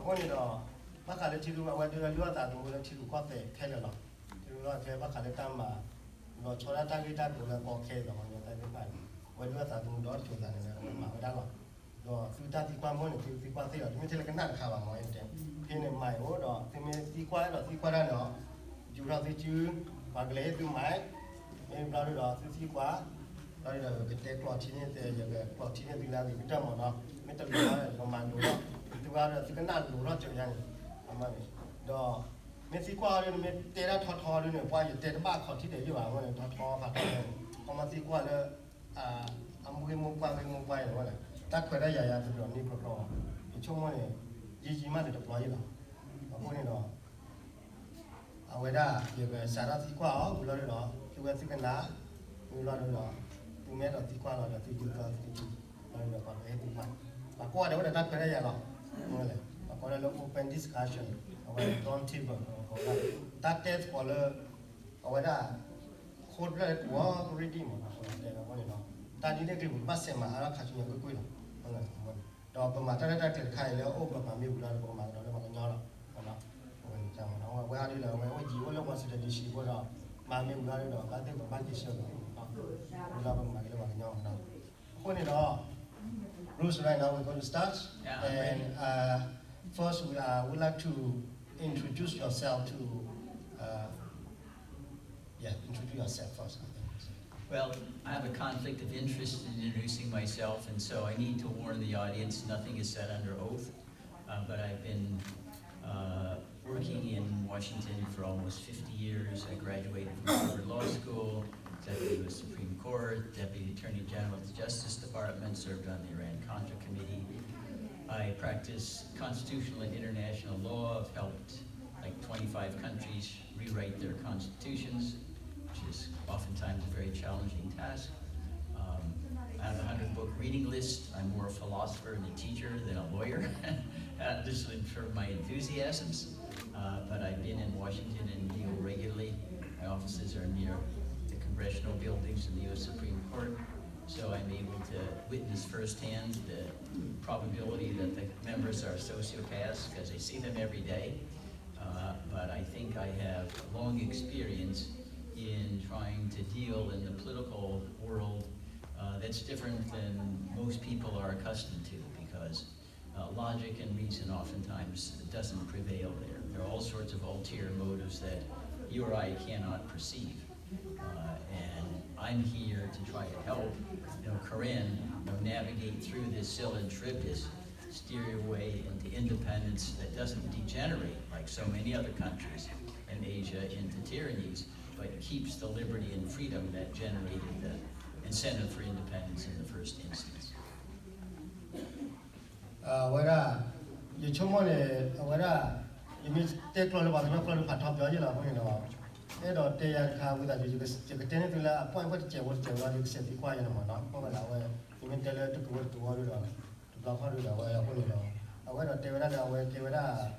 အခုနေတော့ဘာခါလေးချီလူအဝဲတွေလွတ်တာတို့လည်းချီလူကွက်တဲ့ခဲလို့ချီလူတော့ခဲဘာခါလေးတမ်းမှာတော့ချောရတာကိတာတို့လည်းပေါ်ခဲတော့ညတဲ့ပြပါဝဲလွတ်တာတို့တော့ချိုးတာနေတယ်မှာဒါတော့သူတာဒီကွာမွန်းနေသူကွာသေးတော့ဒီနေ့လည်းကနခါပါမောတဲ့ခင်းနေမိုင်ဟိုတော့ဒီမင်းဒီကွာတော့ဒီကွာတော့ယူတော့ဒီကျူဘာကလေးသူမိုင်အင်းဘာလို့တော့စီကွာဒါရတော့ကတဲ့ကွာချင်းတဲ့ရပဲကွာချင်းတဲ့ဒီလာဒီတက်မော်တော့မင်းတလူရောမန်တို့တော့သူကတော့ဒီကနလူတော့ကြော်ရရင်အမှန်တော့မင်းစီကွာရင်းမင်းတဲရထော်ရင်းနဲ့ပွားရတဲ့ဘာခေါ်တိတယ်ရပါဘောနဲ့ထော်ခါတယ်ကမစီကွာလည်းအမွေးမပွားမပွားရောလေတာခွဲရရဆိုတော့နေပတော့ဒီချုံမနဲ့ကြီးမှလည်းတော့ပွားရလားအခုနေတော့အဝေဒဒီပဲစာရစီကွာအောင်ဘလို့လဲတော့ဒီဝက်စီကနာဘလို့လဲတော့ဒီမဲ့တော့ဒီကွာတော့ဒီကူကဒီတော့ပါပဲဒီမှာဘာကွာတော့တာခွဲရရလားဟုတ်လေဘာလဲ open discussion အဝေဒ round table ဟောတာ that test ပေါ်လဲအဝေဒ code လဲကွာ ready မှာဆိုတယ်ဘာလဲတော့တာဒီတဲ့ကလေးပတ်စင်မှာအားခါချင်ရကိုကိုဟုတ်လားတော့ပမာတရတက်ခိုင်လဲအိုပမာမြို့လာတော့ပမာတော့လည်းမညောတော့ဟုတ်လားဟိုကြောင်တော့ဝဲအားလေးလည်းဝဲကြီးဝဲလောက်ပါစတဲ့ဒီရှိပေါ်တော့မာမြို့လာတော့ဘာတဲ့ဘာကြီးရှော့တော့ဟုတ်လားပမာလည်းမညောတော့ခုနေတော့ Bruce, right now we're going to start. Yeah, and first, we would like to introduce yourself to, introduce yourself first. I think. Well, I have a conflict of interest in introducing myself, and so I need to warn the audience, nothing is said under oath, but I've been working in Washington for almost 50 years. I graduated from Harvard Law School, Deputy U.S. Supreme Court, Deputy Attorney General of the Justice Department, served on the Iran-Contra Committee. I practice constitutional and international law. I've helped like 25 countries rewrite their constitutions, which is oftentimes a very challenging task. I have a 100-book reading list. I'm more a philosopher and a teacher than a lawyer. This is for my enthusiasms. But I've been in Washington and deal regularly. My offices are near the congressional buildings in the U.S. Supreme Court. So I'm able to witness firsthand the probability that the members are sociopaths because I see them every day. But I think I have long experience in trying to deal in the political world that's different than most people are accustomed to because logic and reason oftentimes doesn't prevail there. There are all sorts of ulterior motives that you or I cannot perceive. And I'm here to try to help Corinne navigate through this Silentropus, steer your way into independence that doesn't degenerate like so many other countries in Asia into tyrannies, but keeps the liberty and freedom that generated the incentive for independence in the first instance. You told me you mean take all about your problem, top your yellow. They don't take a car with you can tell it to a point what you said, the quiet amount, you can tell her to go to water to block her away. I went to Tevada away, Tevada,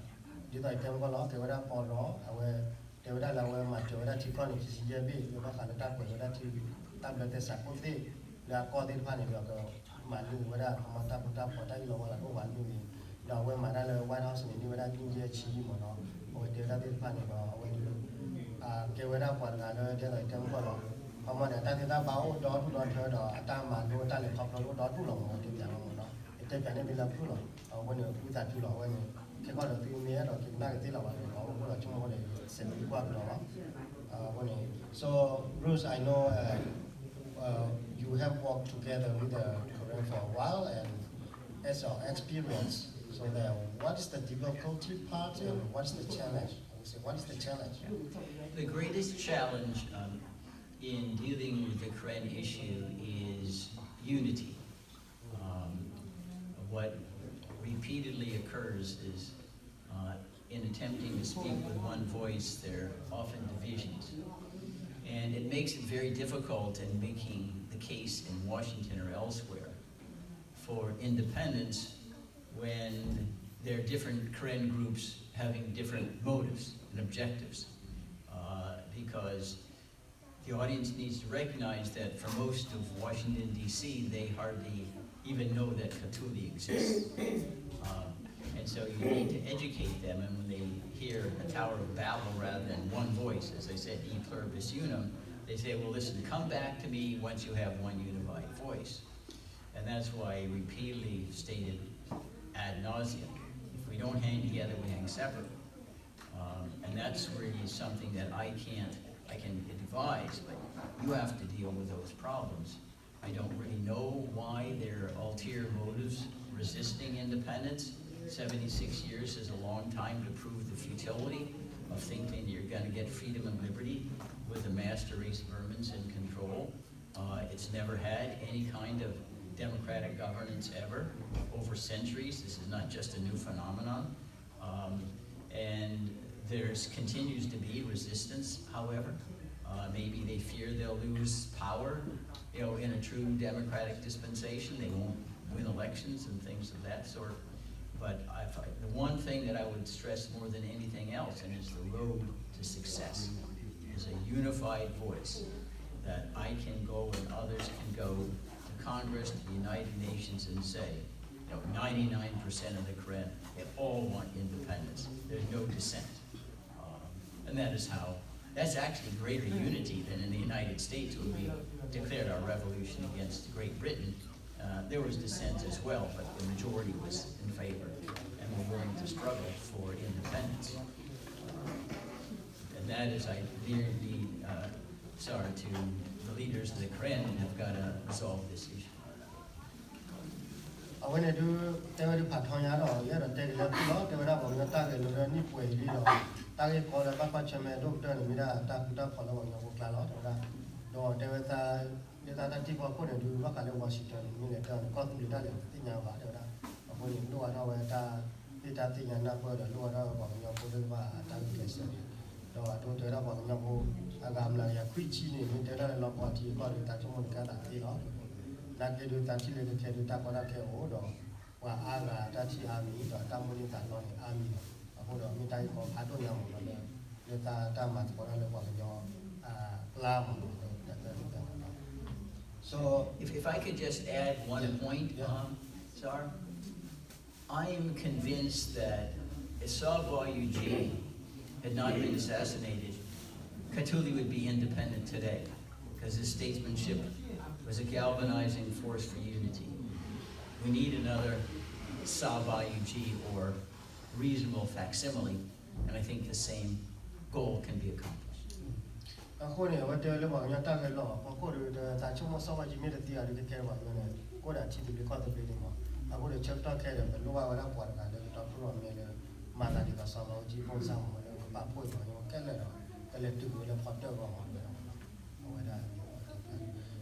did I tell Golo, Tevada or raw, away, Tevada away, my Tevada Ticon, CJB, you look at the tap with that tablet, Sakothi, they are called in panic, my new weather, Matapu tap, what I know what you mean. Now, when my White House in the New India Chi or Tevada panic or when you ke wera kwa na de la tem ko lo ama ne ta ta ba o do tu do thơ do ta ma do ta le khop lo do tu lo mo ti ya mo no e te kan ne bi la pu lo o wo ne pu ta tu lo wo ne ke ko lo tu mi ya do ki na ke ti la wa lo ko lo chung mo le se bi kwa lo wo ne so Bruce, I know you have worked together with the Korean for a while and as your experience so there what is the difficulty part and what's the challenge? What is the challenge? The greatest challenge in dealing with the Karen issue is unity. What repeatedly occurs is in attempting to speak with one voice, there are often divisions. And it makes it very difficult in making the case in Washington or elsewhere for independence when there are different Karen groups having different motives and objectives, because the audience needs to recognize that for most of Washington, D.C., they hardly even know that Katuli exists. And so you we need to educate them, and when they hear a Tower of Babel rather than one voice, as I said, e pluribus unum, they say, well, listen, come back to me once you have one unified voice. And that's why I repeatedly stated ad nauseum, if we don't hang together, we hang separately. And that's really something that I can advise, but you have to deal with those problems. I don't really know why there are ulterior motives resisting independence. 76 years is a long time to prove the futility of thinking you're going to get freedom and liberty with the master race vermins in control. It's never had any kind of democratic governance ever over centuries. This is not just a new phenomenon. And there continues to be resistance, however. Maybe they fear they'll lose power, in a true democratic dispensation. They won't win elections and things of that sort. But the one thing that I would stress more than anything else, and is the road to success, is a unified voice that I can go and others can go to Congress, to the United Nations, and say, 99% of the Karen, they all want independence. There's no dissent. And that's actually greater unity than in the United States when we declared our revolution against Great Britain. There was dissent as well, but the majority was in favor and were willing to struggle for independence. And that is, I dearly sorry to the leaders of the Karen have got to resolve this issue. When I do the Patoya, yeah, the daily law, the Rabbi, the target, the Nipway, target called a Papa Chaman, Doctor, and Mida, Takuta, following the Clalot, or there was the other people put into work at Washington, Minneton, Cotton, the Italian, Tina, when you know that thing and not the lower about your Podova, Tangless. No, I don't tell about Nabu, Agamla, Yaquichi, and the other law party, called it Tatumon Kata, that they do Tachile to tell you Tapanake Odo, while Aga, Tachi Army, or Tamuni Tanon Army, Abudo, Mitai, Atoyam, the Tamat, for your Lam. So, if I could just add one point, Sir, I am convinced that if Salva Eugene had not been assassinated, Katuli would be independent today, because his statesmanship was a galvanizing force for unity. We need another Salva Eugene or reasonable facsimile, and I think the same goal can be accomplished. According to what they're about, you're talking law, according to the Tachuma Sava, you made a theater to care about when I go to the contemplating more. I would have checked out care of the lower what I talk to a Malaga Sama, Jipon Sam, Papo, Canada, electric will have hot dog on.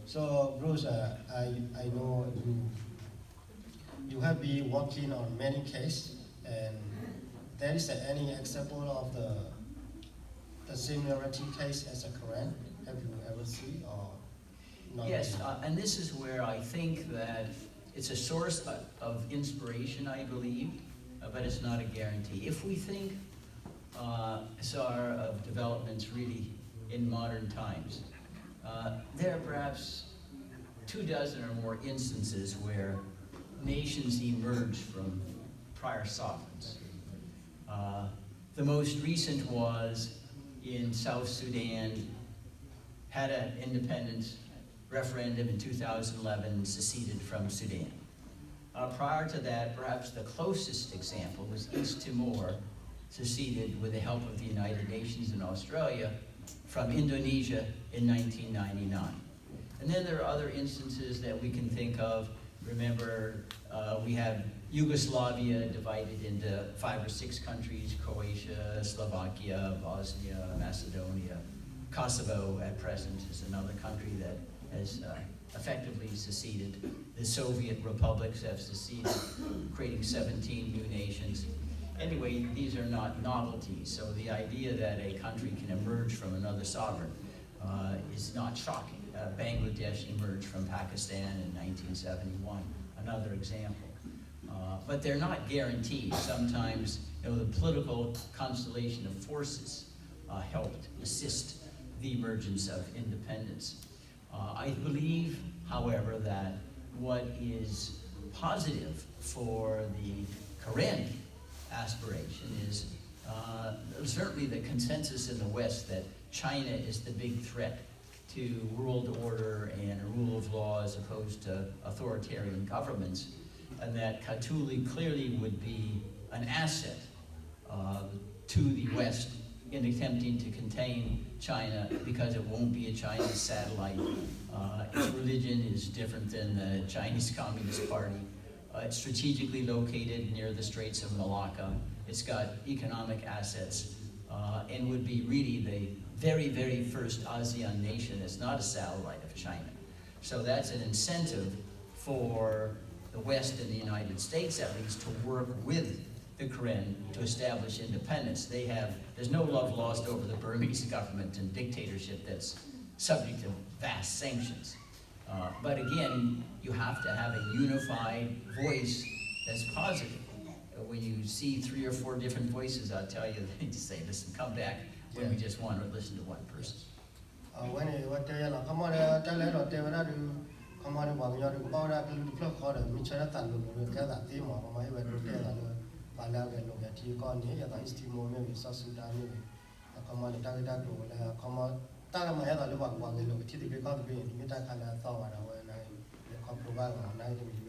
So, Bruce, I know you have been working on many cases, and there is any example of the similarity case as a Karen? Have you ever seen or not? Yes, and this is where I think that it's a source of inspiration, I believe, but it's not a guarantee. If we think, of developments really in modern times, there are perhaps 24 or more instances where nations emerge from prior sovereigns. The most recent was in South Sudan, had an independence referendum in 2011, seceded from Sudan. Prior to that, perhaps the closest example was East Timor, seceded with the help of the United Nations and Australia from Indonesia in 1999. And then there are other instances that we can think of. Remember, we have Yugoslavia divided into 5 or 6 countries: Croatia, Slovakia, Bosnia, Macedonia. Kosovo at present is another country that has effectively seceded. The Soviet republics have seceded, creating 17 new nations. Anyway, these are not novelties, so the idea that a country can emerge from another sovereign is not shocking. Bangladesh emerged from Pakistan in 1971, another example. But they're not guaranteed. Sometimes, the political constellation of forces helped assist the emergence of independence. I believe, however, that what is positive for the Karen aspiration is certainly the consensus in the West that China is the big threat to world order and rule of law as opposed to authoritarian governments, and that Katuli clearly would be an asset to the West in attempting to contain China because it won't be a Chinese satellite. Its religion is different than the Chinese Communist Party. It's strategically located near the Straits of Malacca. It's got economic assets and would be really the very, very first ASEAN nation that's not a satellite of China. So that's an incentive for the West and the United States, at least, to work with the Karen to establish independence. There's no love lost over the Burmese government and dictatorship that's subject to vast sanctions. But again, you have to have a unified voice that's positive. When you see 3 or 4 different voices, I'll tell you, they just say, listen, come back when we just want to listen to one person. When what they are, come on, tell it or they were come on, one year to go out to the clock, Michel Tan will gather them or my way to tell Palau and look at you gone here, I still more maybe South Sudan. Come on, Tagada, come on, Tagama had a little one, they look at the because of being Mitakana thought when I come to Val on 90 million.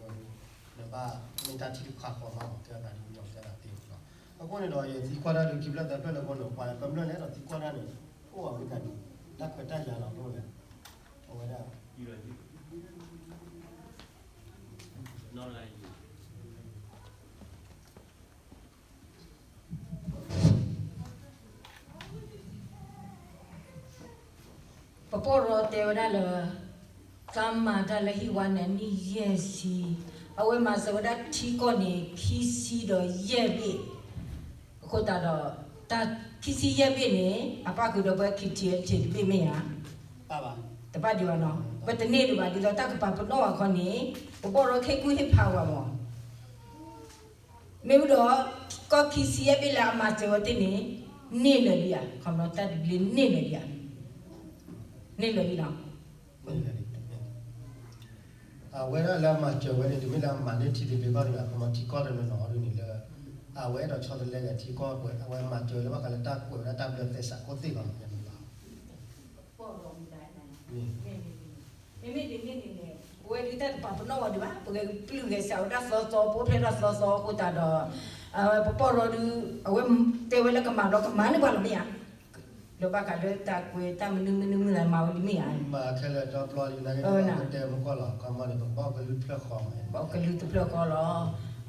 The bar, Mitati Kaka, tell that you don't tell that thing. I wanted all the Quara to keep that fellow one of my permanent of the Quara. Oh, we can do that, but I don't know that. Over there. Not like Paporo Teodala, Kama Dalahiwan and Yesi, Awe Masawada Tikoni, Kisi do Yebi, Kotado, that Kisi Yebini, Apakudo Kitty, Bimea, Baba. the body or no, but the native body, the Takapa Noa Connie, Paporo Kekuhi power more. Maybe the Kisi Yebila Matewatini, Nilalia, come not that Nilalia. When I love my job, when it will have managed to be got a commodity cotton and all in the I went to the leg at Tico when my job was a duck with a tablet as a coffee on them. Where did that Papa know what you blew yourself? That's also Popula Flosso, put that Poporo, they were like a man of money, well, me. The back at the tack with Tamin and Maudimia. My Keller job law united with them color, come on, about a little platform.บอกกันลืมตัวเปลือกก็รอ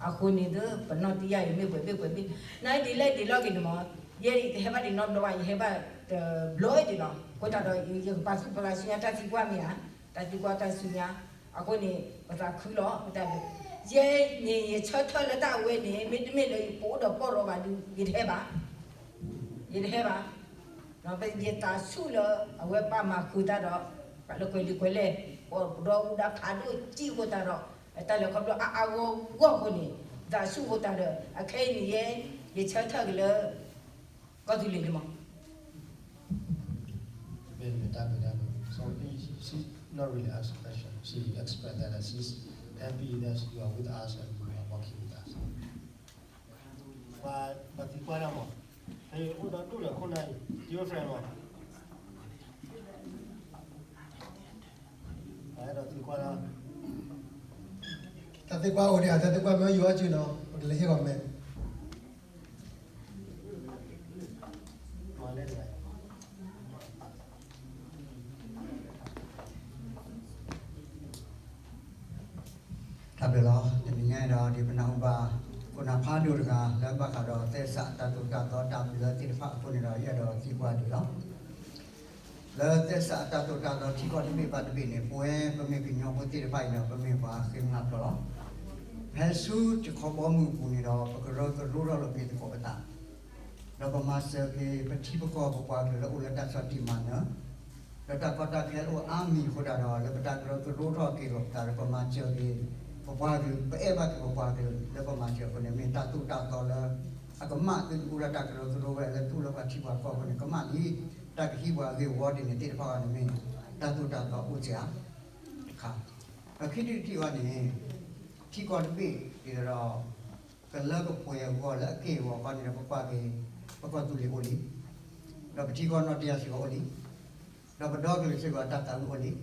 อาคุณนี่เด้อปนนอที่ใหญ่ไม่เปิดไม่เปิดไม่นายดีเลยดีลอกินหมอเย่เฮบ้าดีนอดด้วยเฮบ้าบลอยดีเนาะก็จะโดยยังปัสสุภาษิญาตัดสิกว่ามีอ่ะตัดสิกว่าตัดสิญาอาคุณนี่ภาษาคุยล้อแต่เย่เนี่ยชดเชยแล้วตาเวนี่ไม่เลยปูดอกปอรอกันยีเฮบ้าเราไปเยตาสู้เลยเอาไว้ป้ามาคุยตาดอกปะเลยคุยเลยคุยเลยพอเราดักขาดูจี้กูตาดอกแต่เราเขาบอกเอาว่าคนนี้ตาสู้กูตาดอกแค่นี้เย่เชื่อเธอเลยก็ดูเลยมั้ง So she not really asked a question. She expressed that she's happy that you are with us and you are working with us. But the Quara, hey, who don't do the Kona, your friend. I don't think Quara. Tapi kau orang ada, tapi kau mau jual je no, boleh sih kau men. Tapi loh, jadinya dah di penambah, kuna padu juga, lepas kalau tesak tatu tatu tapi le tidak pun dah ia dah tiga di loh. Le tesak tatu tatu tiga di bawah di ni, puai pemimpin yang pun tidak baik dah pemimpin khidmat loh. Hesu cukup bamu pun dah, perkara lebih tu kau betul. Lepas masa ke peti pokok le ulat dah satu mana. Lepas kota ke lu ami kau dah, lepas perkara ke lepas masa ke Papa tu, apa tu papa tu, lepas macam apa ni, minta tu tak tahu lah. Aku mak tu urat tak kerja tu, lepas tu lepas cibat kau ni, kemak ni tak hiba ke ward ni tidak pakai ni, tak tu tak tahu usia. Kah, kita tiba ni, tiga lebih, kita kalau kepoya gua lah ke gua kan ni apa tu oli. Dapat tiga orang dia sih oli. Dapat dua kali sih gua tak tahu oli.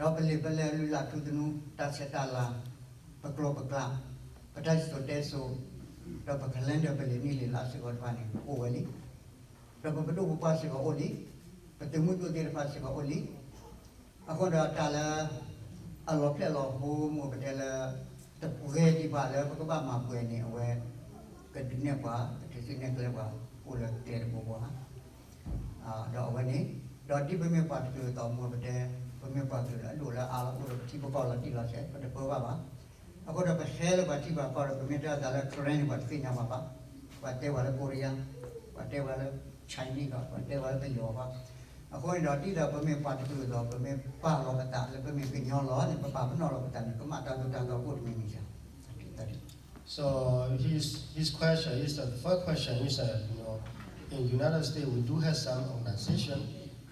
Dapat lepas lu laku tu nu tak setala. Pekelak. Pada situ deso. Dapat kalender beli ni lah sih gua pani. Oli. Dapat berdua pas sih gua oli. Bertemu tu dia pas sih gua oli. Aku dah tala Allah pelak mu bedala terpuhe di bala apa kebab mampu ni awak ke dunia apa ke sini ke apa ulah ter bawa dah awak ni dah di pemimpin tu tahu mu bedal pemimpin tu lalu lah Allah udah tiba kala di lah saya pada bawa apa aku dah pasal baca apa pemimpin dalam keren buat sini apa buat wala Korea buat wala China buat wala Eropa aku ni dah tidak pemimpin tu dah pemimpin lo kata le pemimpin nyolo ni papa benar lo kata ni kemata tu dah kau ni ni tadi. So his question is the first question is in United States we do have some organization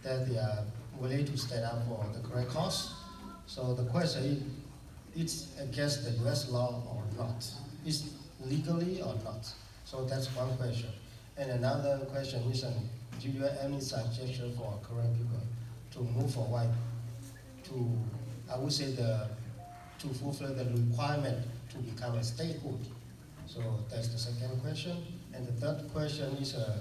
that they are willing to stand up for the correct cause. So the question is it's against the U.S. law or not? Is legally or not? So that's one question. And another question is do you have any suggestion for Korean people to move forward to, I would say, to fulfill the requirement to become a statehood? So that's the second question. And the third question is, so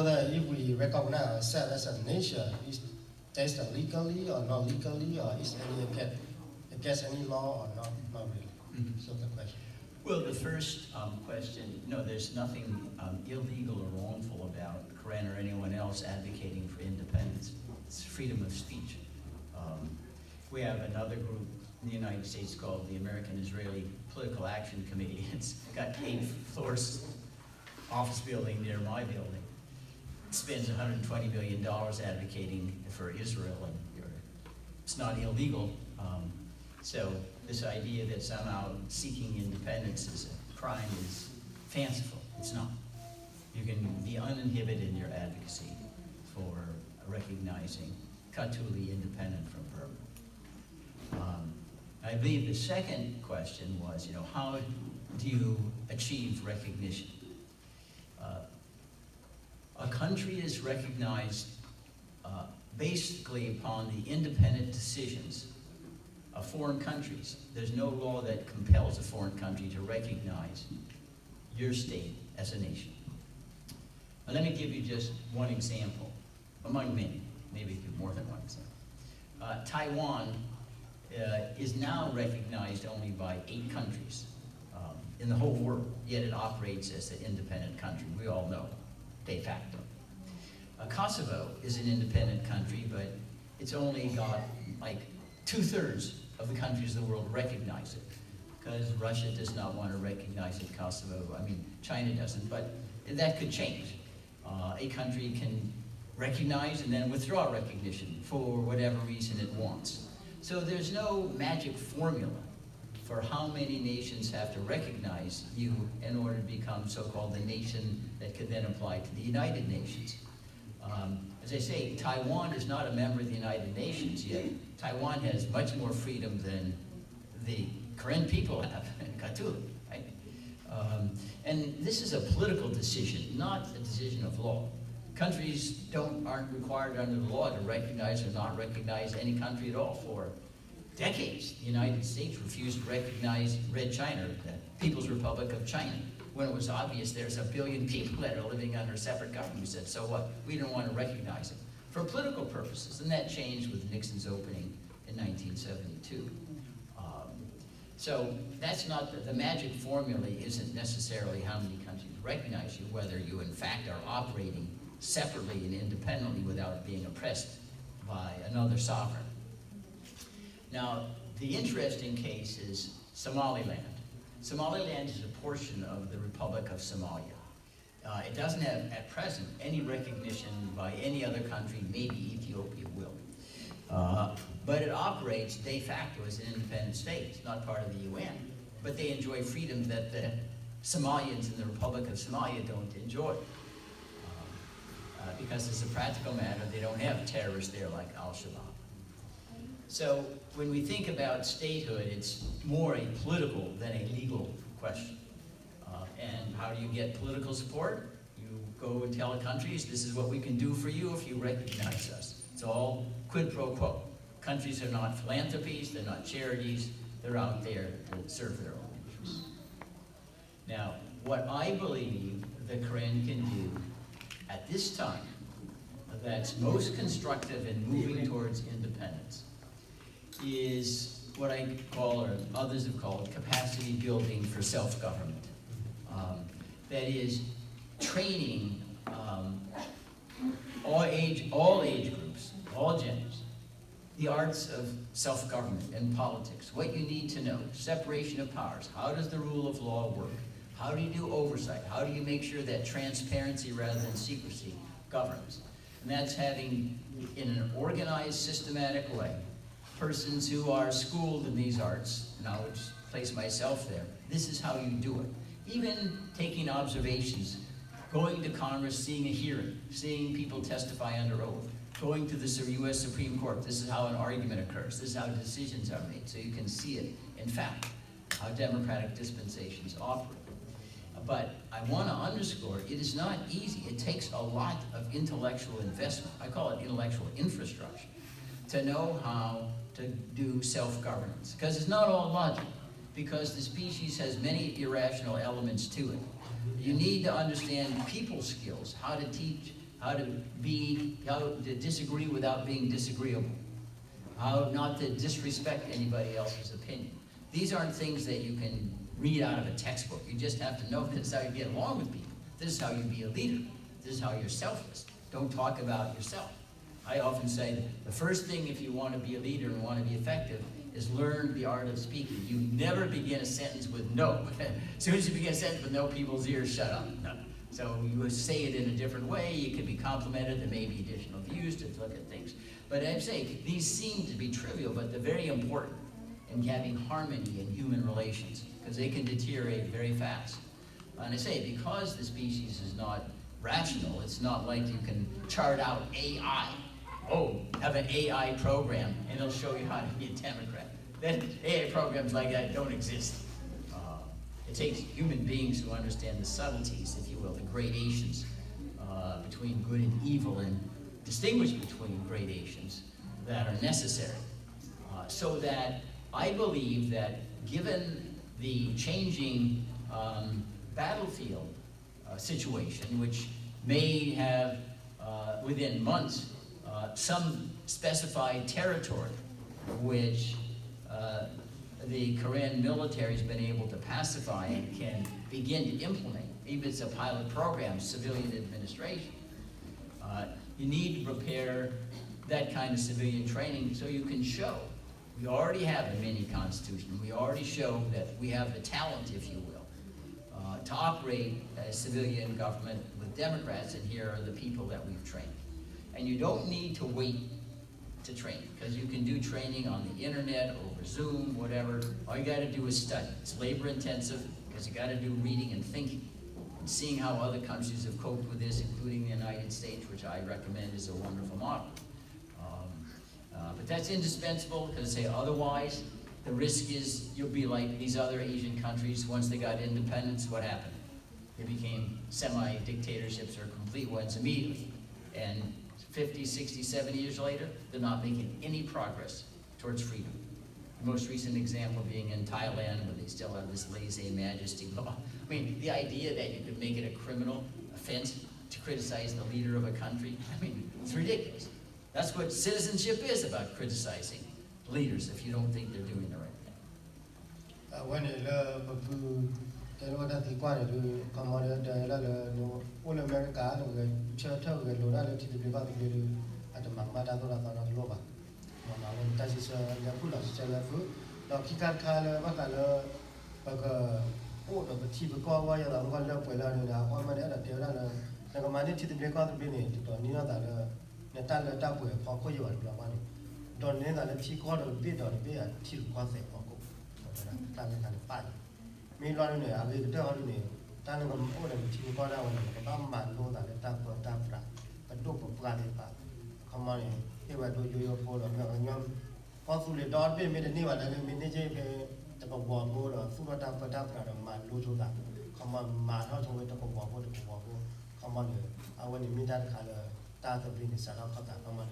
that if we recognize ourselves as a nation, is that's legally or not legally, or is any against any law or not really? So the question. Well, the first question, no, there's nothing illegal or wrongful about Koran or anyone else advocating for independence. It's freedom of speech. We have another group in the United States called the American Israeli Political Action Committee. It's got 8 floors, office building near my building. It spends $120 billion advocating for Israel, and it's not illegal. So this idea that somehow seeking independence is a crime is fanciful. It's not. You can be uninhibited in your advocacy for recognizing Katuli independent from Burma. I believe the second question was, how do you achieve recognition? A country is recognized basically upon the independent decisions of foreign countries. There's no law that compels a foreign country to recognize your state as a nation. Now, let me give you just one example, among many, maybe more than one example. Taiwan is now recognized only by 8 countries in the whole world, yet it operates as an independent country. We all know, de facto. Kosovo is an independent country, but it's only got like 2/3 of the countries of the world recognize it, because Russia does not want to recognize it. Kosovo, China doesn't, but that could change. A country can recognize and then withdraw recognition for whatever reason it wants. So there's no magic formula for how many nations have to recognize you in order to become so-called the nation that could then apply to the United Nations. As I say, Taiwan is not a member of the United Nations yet. Taiwan has much more freedom than the Karen people have in Katuli, right? And this is a political decision, not a decision of law. Countries aren't required under the law to recognize or not recognize any country at all. For decades, the United States refused to recognize Red China, the People's Republic of China, when it was obvious there's 1 billion people that are living under a separate government. We said, so what? We didn't want to recognize it for political purposes, and that changed with Nixon's opening in 1972. So that's not, the magic formula isn't necessarily how many countries recognize you, whether you in fact are operating separately and independently without being oppressed by another sovereign. Now, the interesting case is Somaliland. Somaliland is a portion of the Republic of Somalia. It doesn't have, at present, any recognition by any other country. Maybe Ethiopia will. But it operates de facto as an independent state. It's not part of the UN, but they enjoy freedoms that the Somalians in the Republic of Somalia don't enjoy. because as a practical matter, they don't have terrorists there like Al-Shabaab. So when we think about statehood, it's more a political than a legal question. And how do you get political support? You go and tell countries, this is what we can do for you if you recognize us. It's all quid pro quo. Countries are not philanthropies, they're not charities, they're out there to serve their own interests. Now, what I believe the Quran can do at this time that's most constructive in moving towards independence is what I call, or others have called, capacity building for self-government. That is training all age groups, all genders, the arts of self-government and politics, what you need to know, separation of powers, how does the rule of law work, how do you do oversight, how do you make sure that transparency rather than secrecy governs. And that's having, in an organized, systematic way, persons who are schooled in these arts, and I would place myself there, this is how you do it. Even taking observations, going to Congress, seeing a hearing, seeing people testify under oath, going to the U.S. Supreme Court, this is how an argument occurs, this is how decisions are made, so you can see it, in fact, how democratic dispensations operate. But I want to underscore, it is not easy. It takes a lot of intellectual investment. I call it intellectual infrastructure, to know how to do self-governance. Because it's not all logic, because the species has many irrational elements to it. You need to understand people skills, how to teach, how to disagree without being disagreeable, how not to disrespect anybody else's opinion. These aren't things that you can read out of a textbook. You just have to know this is how you get along with people. This is how you be a leader. This is how you're selfless. Don't talk about yourself. I often say that the first thing if you want to be a leader and want to be effective is learn the art of speaking. You never begin a sentence with no. As soon as you begin a sentence with no, people's ears shut up. No. So you say it in a different way. You can be complimented. There may be additional views to look at things. But I'd say these seem to be trivial, but they're very important in having harmony in human relations, because they can deteriorate very fast. And I say, because the species is not rational, it's not like you can chart out AI. Oh, have an AI program, and it'll show you how to be a Democrat. Then AI programs like that don't exist. It takes human beings who understand the subtleties, if you will, the gradations between good and evil, and distinguish between gradations that are necessary. So that I believe that given the changing battlefield situation, which may have within months some specified territory which the Korean military has been able to pacify and can begin to implement, even if it's a pilot program, civilian administration. You need to prepare that kind of civilian training so you can show. We already have a mini constitution. We already show that we have the talent, if you will, to operate a civilian government with Democrats, and here are the people that we've trained. And you don't need to wait to train, because you can do training on the internet, over Zoom, whatever. All you gotta do is study. It's labor intensive, because you gotta do reading and thinking, and seeing how other countries have coped with this, including the United States, which I recommend is a wonderful model. But that's indispensable, because say otherwise, the risk is you'll be like these other Asian countries. Once they got independence, what happened? They became semi-dictatorships or complete ones immediately. And 50, 60, 70 years later, they're not making any progress towards freedom. The most recent example being in Thailand, where they still have this lèse-majesty law. I mean, the idea that you could make it a criminal offense to criticize the leader of a country, I mean, it's ridiculous. That's what citizenship is, about criticizing leaders if you don't think they're doing the right thing. When you love food, then what does he want to do? Come on, all America, church, Luna, to the Bible, at the Mamada, Loba. That is a full of Chalafu. Now, Kikaka, Bakala, all of the Tibu Kawa, and one love with Lana, one man at the other, and a money to the break out the Bini, to Nina, Natala Tapu, Pocoyo, and Lamani. Don't need a tea quarter bit or beer, till Quathe, Poco, Tally and Fine. Meanwhile, I will tell you, telling them all the tea quarter, Bamba, know that the Tapu Tafra, but do pagale pa come on he wa do yo po lo nyam ko su le dot pe me ni wa le me ni je pe ta ko bo bo lo su ta pa ta pra do ma lo jo da come on ma tho chung we ta ko bo bo come on a wa ni mi ta kha le ta ta bi ni sa ra kha ta come on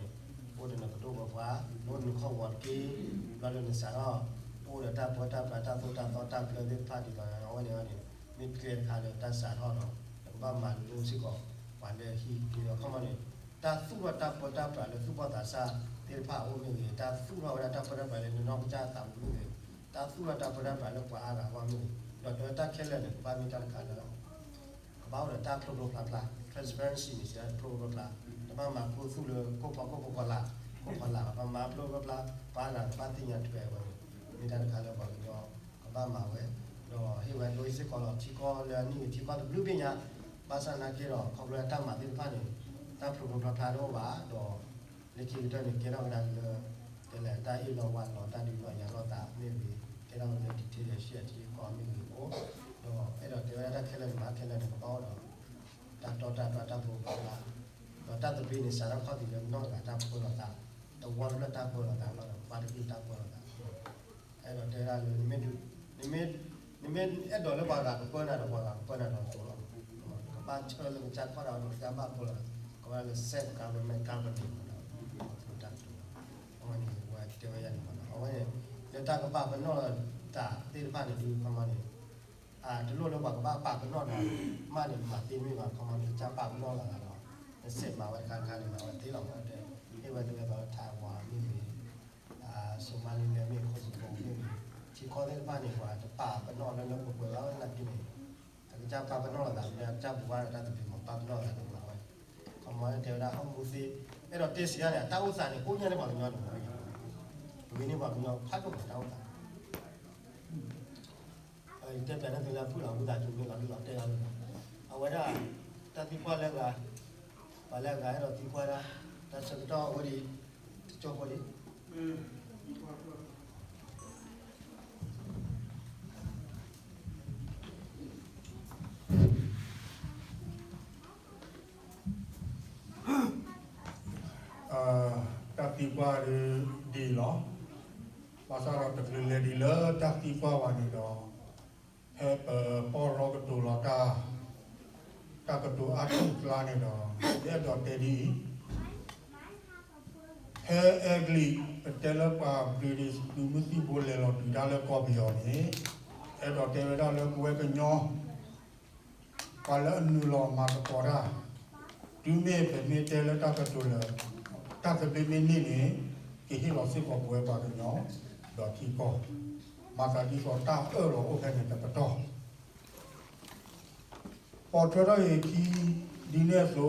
o de na ko do bo wa lo ni kho wa ki lo ni sa ra o de ta pa ta pra ta so ta to ta ple de pa di ba a wa ni mi ke kha le ta sa tho do ba ma lo si ko wa le hi ki lo come on ta su wa ta pa ta pra le su pa ta sa te pa o mi ta su wa ta pa ta pra le no ja ta mi ta su wa ta pa ta pra le kwa a ga wa mi do ta ke le ne ba mi ta kha le about the dark pro transparency is that pro bla the ma ko su le ko pa la ba ma pro bla pa la pa ti nya twe wa mi ta kha le ba do ba ma we do he wa do is ko lo chi ko le ni chi ko blue pin nya ba sa na ke ro ko le ta ma ti pa ni ta pro bla do ba do le chi to ni ke ro na le le ta i lo wa lo ta di lo ya lo ta mi bi ke ro le ti ti le shi ti ko mi ko doအဲ့တော့တရားတာခဲလဲမှာခဲလဲတော့တော့တာတော့တာဖို့ပါလားတော့တာတပင်းနေစားတော့ခောက်ပြီးတော့တာဖို့တော့တာတော့ဝါရတာဖို့တော့တာတော့ပါတိတာဖို့တော့တာအဲ့တော့တရားလို့နိမအဲ့တော့လည်းပါတာပေါ်လာတော့ဆိုတော့ဘာချောလို့ချက်ခေါ်တော့ကဘာပေါ်လာကောလည်း set government company တော့တာဟိုนี่ว่าတရားရတယ်ပေါ့နော်ဟိုလည်းတာကပါဘနော်တာတေးပါနေဒီကမနေဒီလိုတော့ဘာပါကတော့မှလည်းမသိမိပါခမချပါကတော့လာတော့စစ်မှာဝဲခါနေမှာတေးတော့တဲ့ဒီဘက်ကတော့ထိုင်ဝါမိမိဆိုမလီလည်းမိခေါ်စုပုံမိချီခေါ်တဲ့ပါနေကွာပါကတော့လည်းဘယ်လောက်လာပြီတကယ်ပါကတော့လာတယ်จับဘာတာတပြီမပါတော့လာတော့ဝဲခမတဲ့ဒါအောင်ဘူးစီအဲ့တော့တက်စီရတယ်တာဥစားနေကိုညနေပါလို့ညတော့ဒီနေ့ပါတော့ဖတ်တော့တော့တက်ပြန်တဲ့လာဖူလာဘူးတာကျုံလို့လာတဲ့ရတယ်အဝရတတိပွားလည်းကဘာလဲကအဲ့တော့ဒီပွားတာတစတော့ဝရီကြောပေါ်လေးတတိပွားဒီလောဘာသာတော့တကယ်လေဒီလာတတိပွားဝါနေတော့ပေါ်ရောကတူလာတာကတူအထုကလာနေတော့အဲ့တော့တေဒီအဂလီတယ်လပါဘီဒီစတူမစီဘိုလေလောဒီဒါလကောဘီယောနေအဲ့တော့တေဝဒါလကိုဝဲကညောပါလနူလောမာတော်ရာဒီမေပဲမေတယ်လတာကတူလာတာကဘေမီနီနေကိဟီလောစစ်ကိုဝဲပါကညောတော့ဒီကောมาจากที่ก็ตาเราโอเคเนี่ยแต่ก็ต้องพอเธอได้ที่ดีเนี่ยโซ่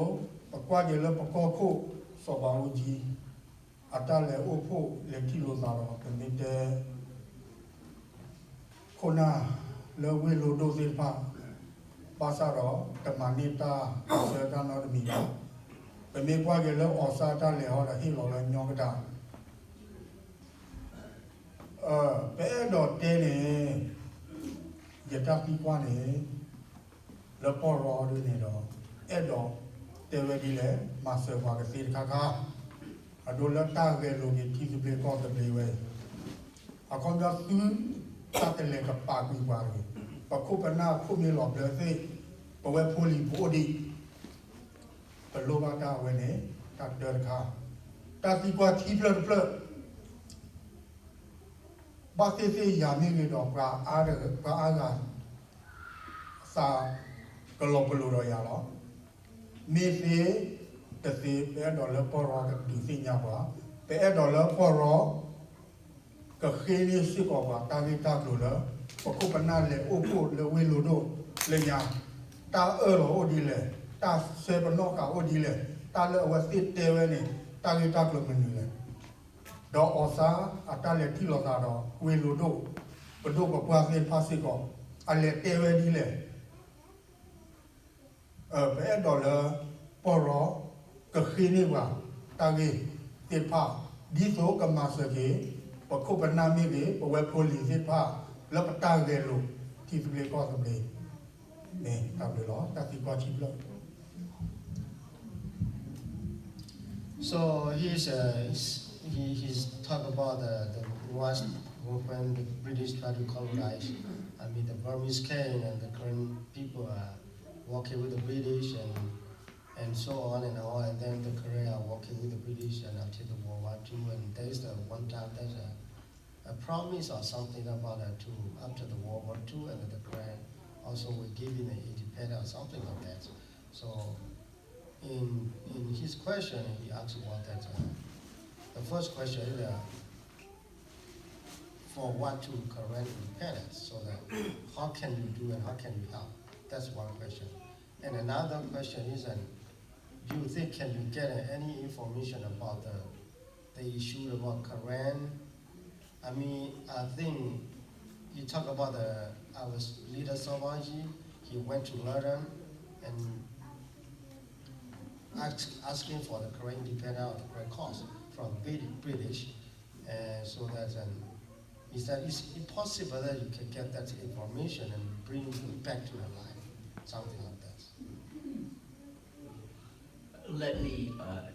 ปกว่าเยอะแล้วปกก็คู่สบายจีอัตราเลยโอ้โหเล็กที่โลซาร์เป็นนิดเดียคนน่ะเลิกวิโรโดเซฟ้าภาษาเราแต่มานิตาเสือตานอดมีเป็นมีกว่าเยอะแล้วออกซาตาเลยเขาแต่ที่เราเลยยองกระดาပဲတော့တဲနေရတပီကွာနေလပေါ်ရောဒနေတော့အဲ့တော့တဲဝဲဒီလေမဆာဘာကစီခါခါအဒိုလတာကဲလိုကြီးတီပလေကောတပလေဝဲအခုတော့သူတတ်တယ်ကပါပြီးပါလေပခုပနာခုမြေလောဘလေစေပဝဲဖိုလီဘိုဒီပလောဘာတာဝဲနေတတ်တယ်ခါတတိကွာတီပလပလဘာတေစေယာမီရတော့ကအားရကအားကစာကလောပလိုရလောမေစေတစေပဲဒေါ်လာပေါ်ရကဒီစညာပါပဲဒေါ်လာပေါ်ရကခေနီစီကောပါတာဂီတာလိုလာပခုပနာလေအိုပိုလေဝေလိုဒိုလေညာတာရောအိုဒီလေတာဆေပနောကအိုဒီလေတာလေဝစစ်တေဝဲနေတာဂီတာလိုမနီလေတော့အစာအတလည်းတိလောကတော့ဝေလိုတို့ဘဒုပပွားစေဖာစီကောအလေတေဝဲဒီလေပဲဒေါ်လာပေါ်ရောကခိနေဝတာဂေတေဖာဒီဆိုကမစကေပခုပနာမီကေပဝဲပိုလီစေဖာလပတာဂေလိုတီပလေကောသပလေနေတပ်လေလောတတိကောချိပလော So he's talk about the was when the British tried to colonize. I mean, the Burmese came and the current people are working with the British and so on and on. And then the Korean are working with the British and until the World War II. And there's the one time there's a promise or something about after the World War II, and the Korean also were given an independence or something like that. So in his question, he asked about that. The first question is for what to Korean independence, so that how can you do and how can you help? That's one question. And another question is, do you think can you get any information about the issue about Korean? I mean, I think you talk about our leader Savaji. He went to London and asking for the Korean independence at the correct cost from British, and so that is that it's possible that you can get that information and bring it back to your life, something like that. Let me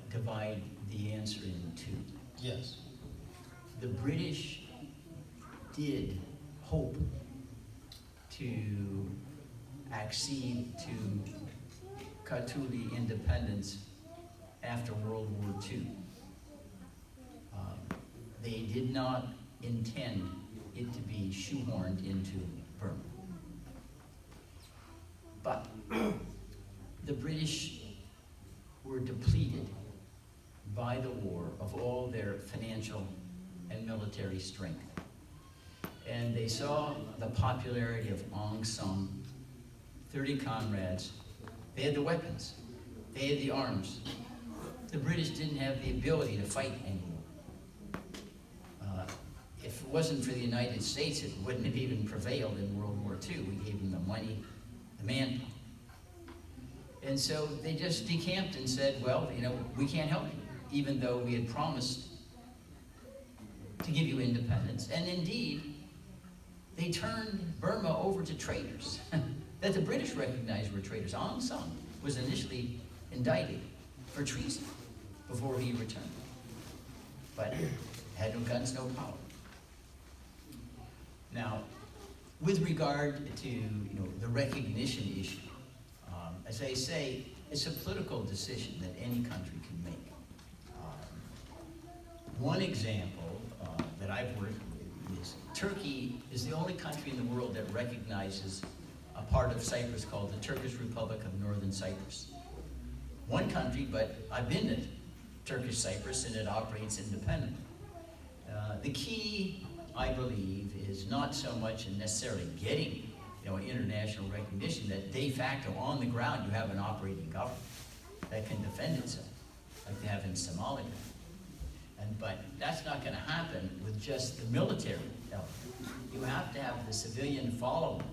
divide the answer in two. Yes. The British did hope to accede to Katuli independence after World War II. They did not intend it to be shoehorned into Burma. But the British were depleted by the war of all their financial and military strength. And they saw the popularity of Aung San, 30 comrades. They had the weapons, they had the arms. The British didn't have the ability to fight anymore. If it wasn't for the United States, it wouldn't have even prevailed in World War II. We gave them the money, the manpower. And so they just decamped and said, well, we can't help you, even though we had promised to give you independence. And indeed, they turned Burma over to traitors that the British recognized were traitors. Aung San was initially indicted for treason before he returned, but had no guns, no power. Now, with regard to the recognition issue, as I say, it's a political decision that any country can make. One example that I've worked with is Turkey is the only country in the world that recognizes a part of Cyprus called the Turkish Republic of Northern Cyprus. One country, but I've been to Turkish Cyprus and it operates independently. The key, I believe, is not so much in necessarily getting international recognition, that de facto on the ground you have an operating government that can defend itself, like they have in Somalia. But that's not going to happen with just the military element. You have to have the civilian following.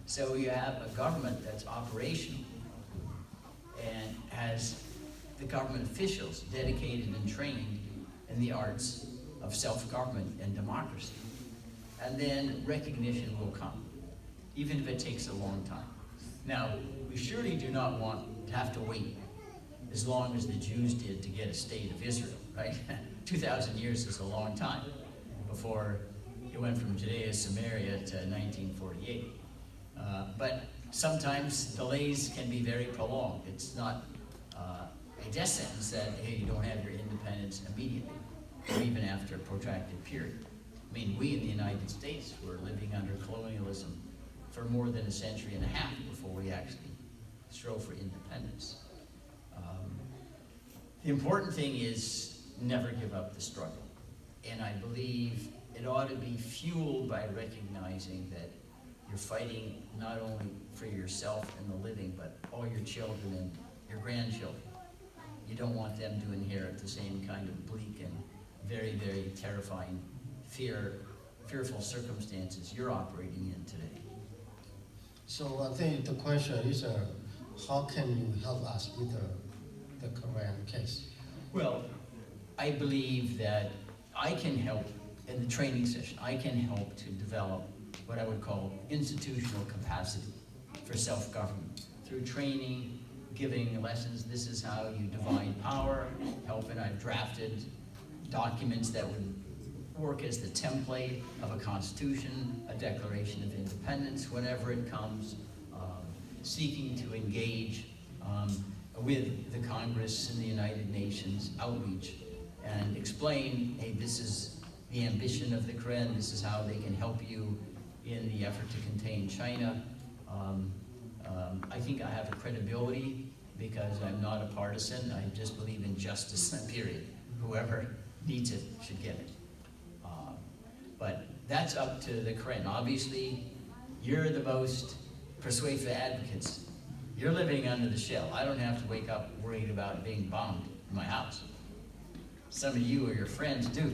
So you have a government that's operational and has the government officials dedicated and trained in the arts of self-government and democracy. And then recognition will come, even if it takes a long time. Now, we surely do not want to have to wait as long as the Jews did to get a state of Israel, right? 2,000 years is a long time before it went from Judea, Samaria to 1948. But sometimes delays can be very prolonged. It's not a death sentence that, hey, you don't have your independence immediately, or even after a protracted period. I mean, we in the United States were living under colonialism for more than a century and a half before we actually strove for independence. The important thing is never give up the struggle. And I believe it ought to be fueled by recognizing that you're fighting not only for yourself and the living, but all your children and your grandchildren. You don't want them to inherit the same kind of bleak and very, very terrifying, fearful circumstances you're operating in today. So I think the question is, how can you help us with the Korean case? Well, I believe that I can help in the training session. I can help to develop what I would call institutional capacity for self-government through training, giving lessons. This is how you divide power, helping. I've drafted documents that would work as the template of a constitution, a declaration of independence whenever it comes, seeking to engage with the Congress and the United Nations outreach and explain, hey, this is the ambition of the Karen, this is how they can help you in the effort to contain China. I think I have a credibility because I'm not a partisan. I just believe in justice, period. Whoever needs it should get it. But that's up to the Karen. Obviously, you're the most persuasive advocates. You're living under the shell. I don't have to wake up worried about being bombed in my house. Some of you or your friends do.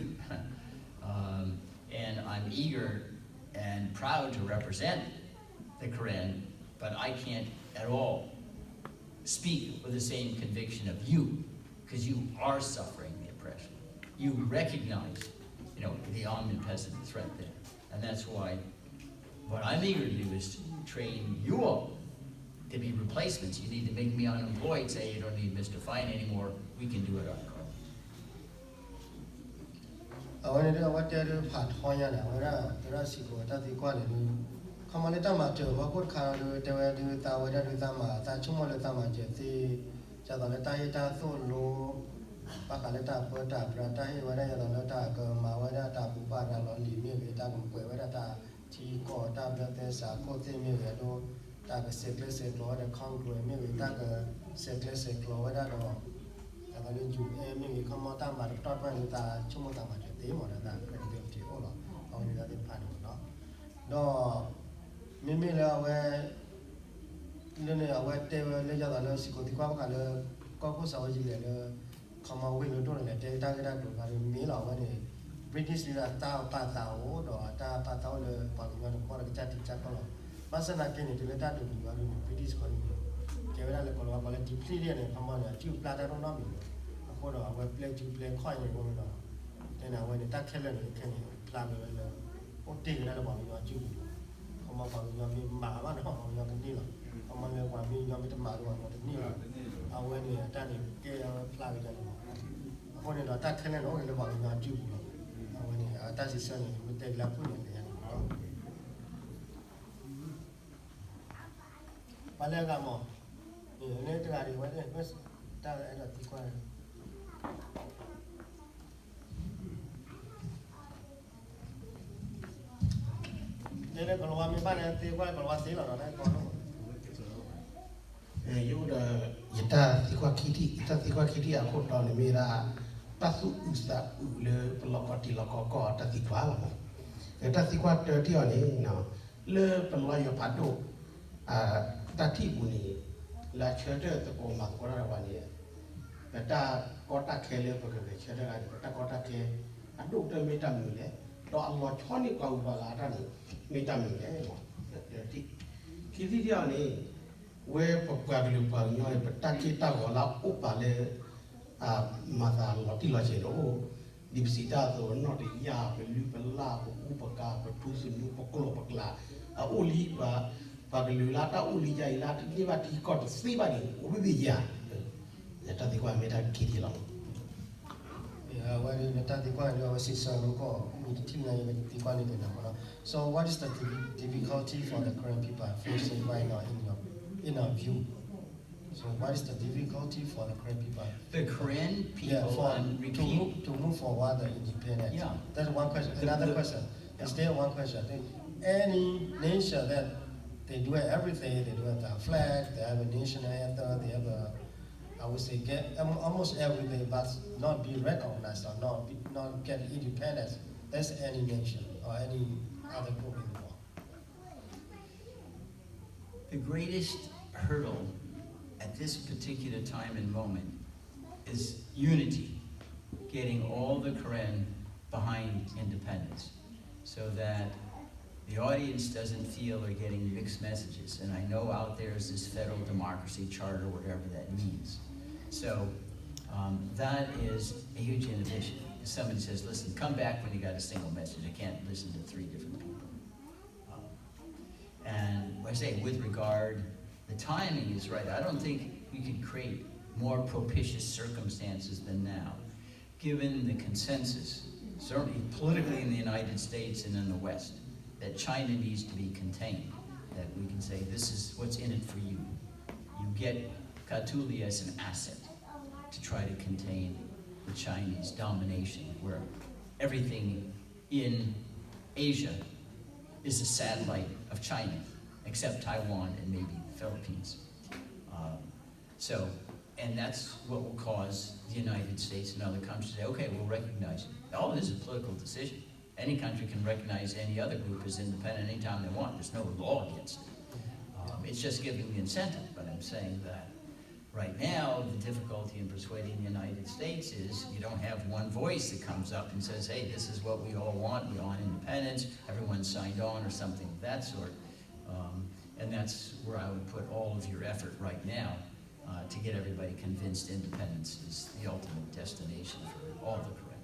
And I'm eager and proud to represent the Karen, but I can't at all speak with the same conviction of you, because you are suffering the oppression. You recognize, the omnipresent threat there. And that's why what I'm eager to do is to train you all to be replacements. You need to make me unemployed, say you don't need Mr. Fine anymore. We can do it on our own. I wanted to what they're part Hoyana, where I see what the quality. Come on, the Tamato, what could Kara do, they were doing that, whether the Tama, that Chumola Tamajet, the Jadaleta, so low. Pakaleta Pota, Pratai, whether you don't know, Mawada, Tabupada, Loli, maybe Tabu, whether Tea, Core, Tabletes, Cote, maybe I don't take a secret law, the Congress, maybe take a secret law, whether I need you, maybe come out of the top and Chumotama, the more than that, credibility, all only that in Pano. No, maybe where Linear, where they were later than us, go to Quackale, Cocos, or come on, we don't let the target to meal or any British Tao Pata or Patao, Qualitative Chapel. Masana Kenny to let that to be British colony. Kevin quality clear and come on, two platter on me. A quarter of a play to play coin and woman. Then I went to that Kellen and Kenny, plan or take another one in your Jew. Come up on your Mama, your Nila. Come on, one million meter Maru or the Nila. I went in a tiny gay flag. When you attack Kellen or in the bottom of your Jew. When you attach his son with the Lapun in the end. Palagamo. You need to add it when it was that I got the choir. They don't go on me, but I think what was the other. You the Yata Tikwa Kitty, I put on the Mira Pasu Usta Le Pelopati Loco, Tatikwa. The Tatikwa 30 on it now. Le Peloyo Pado, Tatibuni, La Church, the Oma, whatever 1 year. The Kota Kele, the Cheddar, the Kota K, and Doctor Metamule, to a lot Tony Kaubala, Metamule, Kitty on it. Where Pogablu Pagno, but Takita Gola, Upale, Mother Lotilogeno, Dipsita, or not a yap, a lupala, Upaka, but Tusu, Pocopla, a Ulipa, Pagalulata, Ulija, Latin, Liberty, got 3 body, Ubia. Let us go and meet a kitty long. Yeah, well, in the Tatiquan, you always see some call with the team with the quality. So, what is the difficulty for the current people facing right now in our view? So, what is the difficulty for the current people? The Karen people, to move forward the independence. Yeah. That's one question. Another question. Is there one question? I think any nation that they do everything, they do have a flag, they have a national anthem, they have a, I would say, get almost everything, but not be recognized or not get independence. That's any nation or any other group in the world. the greatest hurdle at this particular time and moment is unity, getting all the Karen behind independence so that the audience doesn't feel they're getting mixed messages. And I know out there is this federal democracy charter, whatever that means. So that is a huge innovation. If somebody says, listen, come back when you got a single message. I can't listen to 3 different people. And I say with regard, the timing is right. I don't think we could create more propitious circumstances than now, given the consensus, certainly politically in the United States and in the West, that China needs to be contained, that we can say this is what's in it for you. You get Katuli as an asset to try to contain the Chinese domination, where everything in Asia is a satellite of China, except Taiwan and maybe the Philippines. And that's what will cause the United States and other countries to say, okay, we'll recognize it. All this is a political decision. Any country can recognize any other group as independent anytime they want. There's no law against it. It's just giving the incentive, but I'm saying that right now, the difficulty in persuading the United States is you don't have one voice that comes up and says, hey, this is what we all want, we want independence, everyone signed on or something of that sort. And that's where I would put all of your effort right now to get everybody convinced independence is the ultimate destination for all the Korean.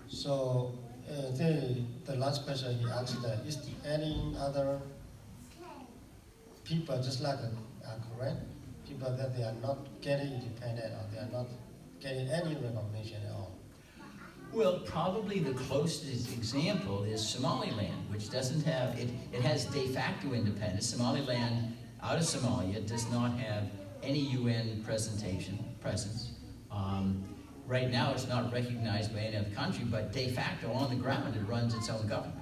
So the last question he asked, is there any other people just like Korean, people that they are not getting independent or they are not getting any recognition at all? Well, probably the closest example is Somaliland, which doesn't have, it has de facto independence. Somaliland, out of Somalia, does not have any UN presence. Right now, it's not recognized by any other country, but de facto, on the ground, it runs its own government.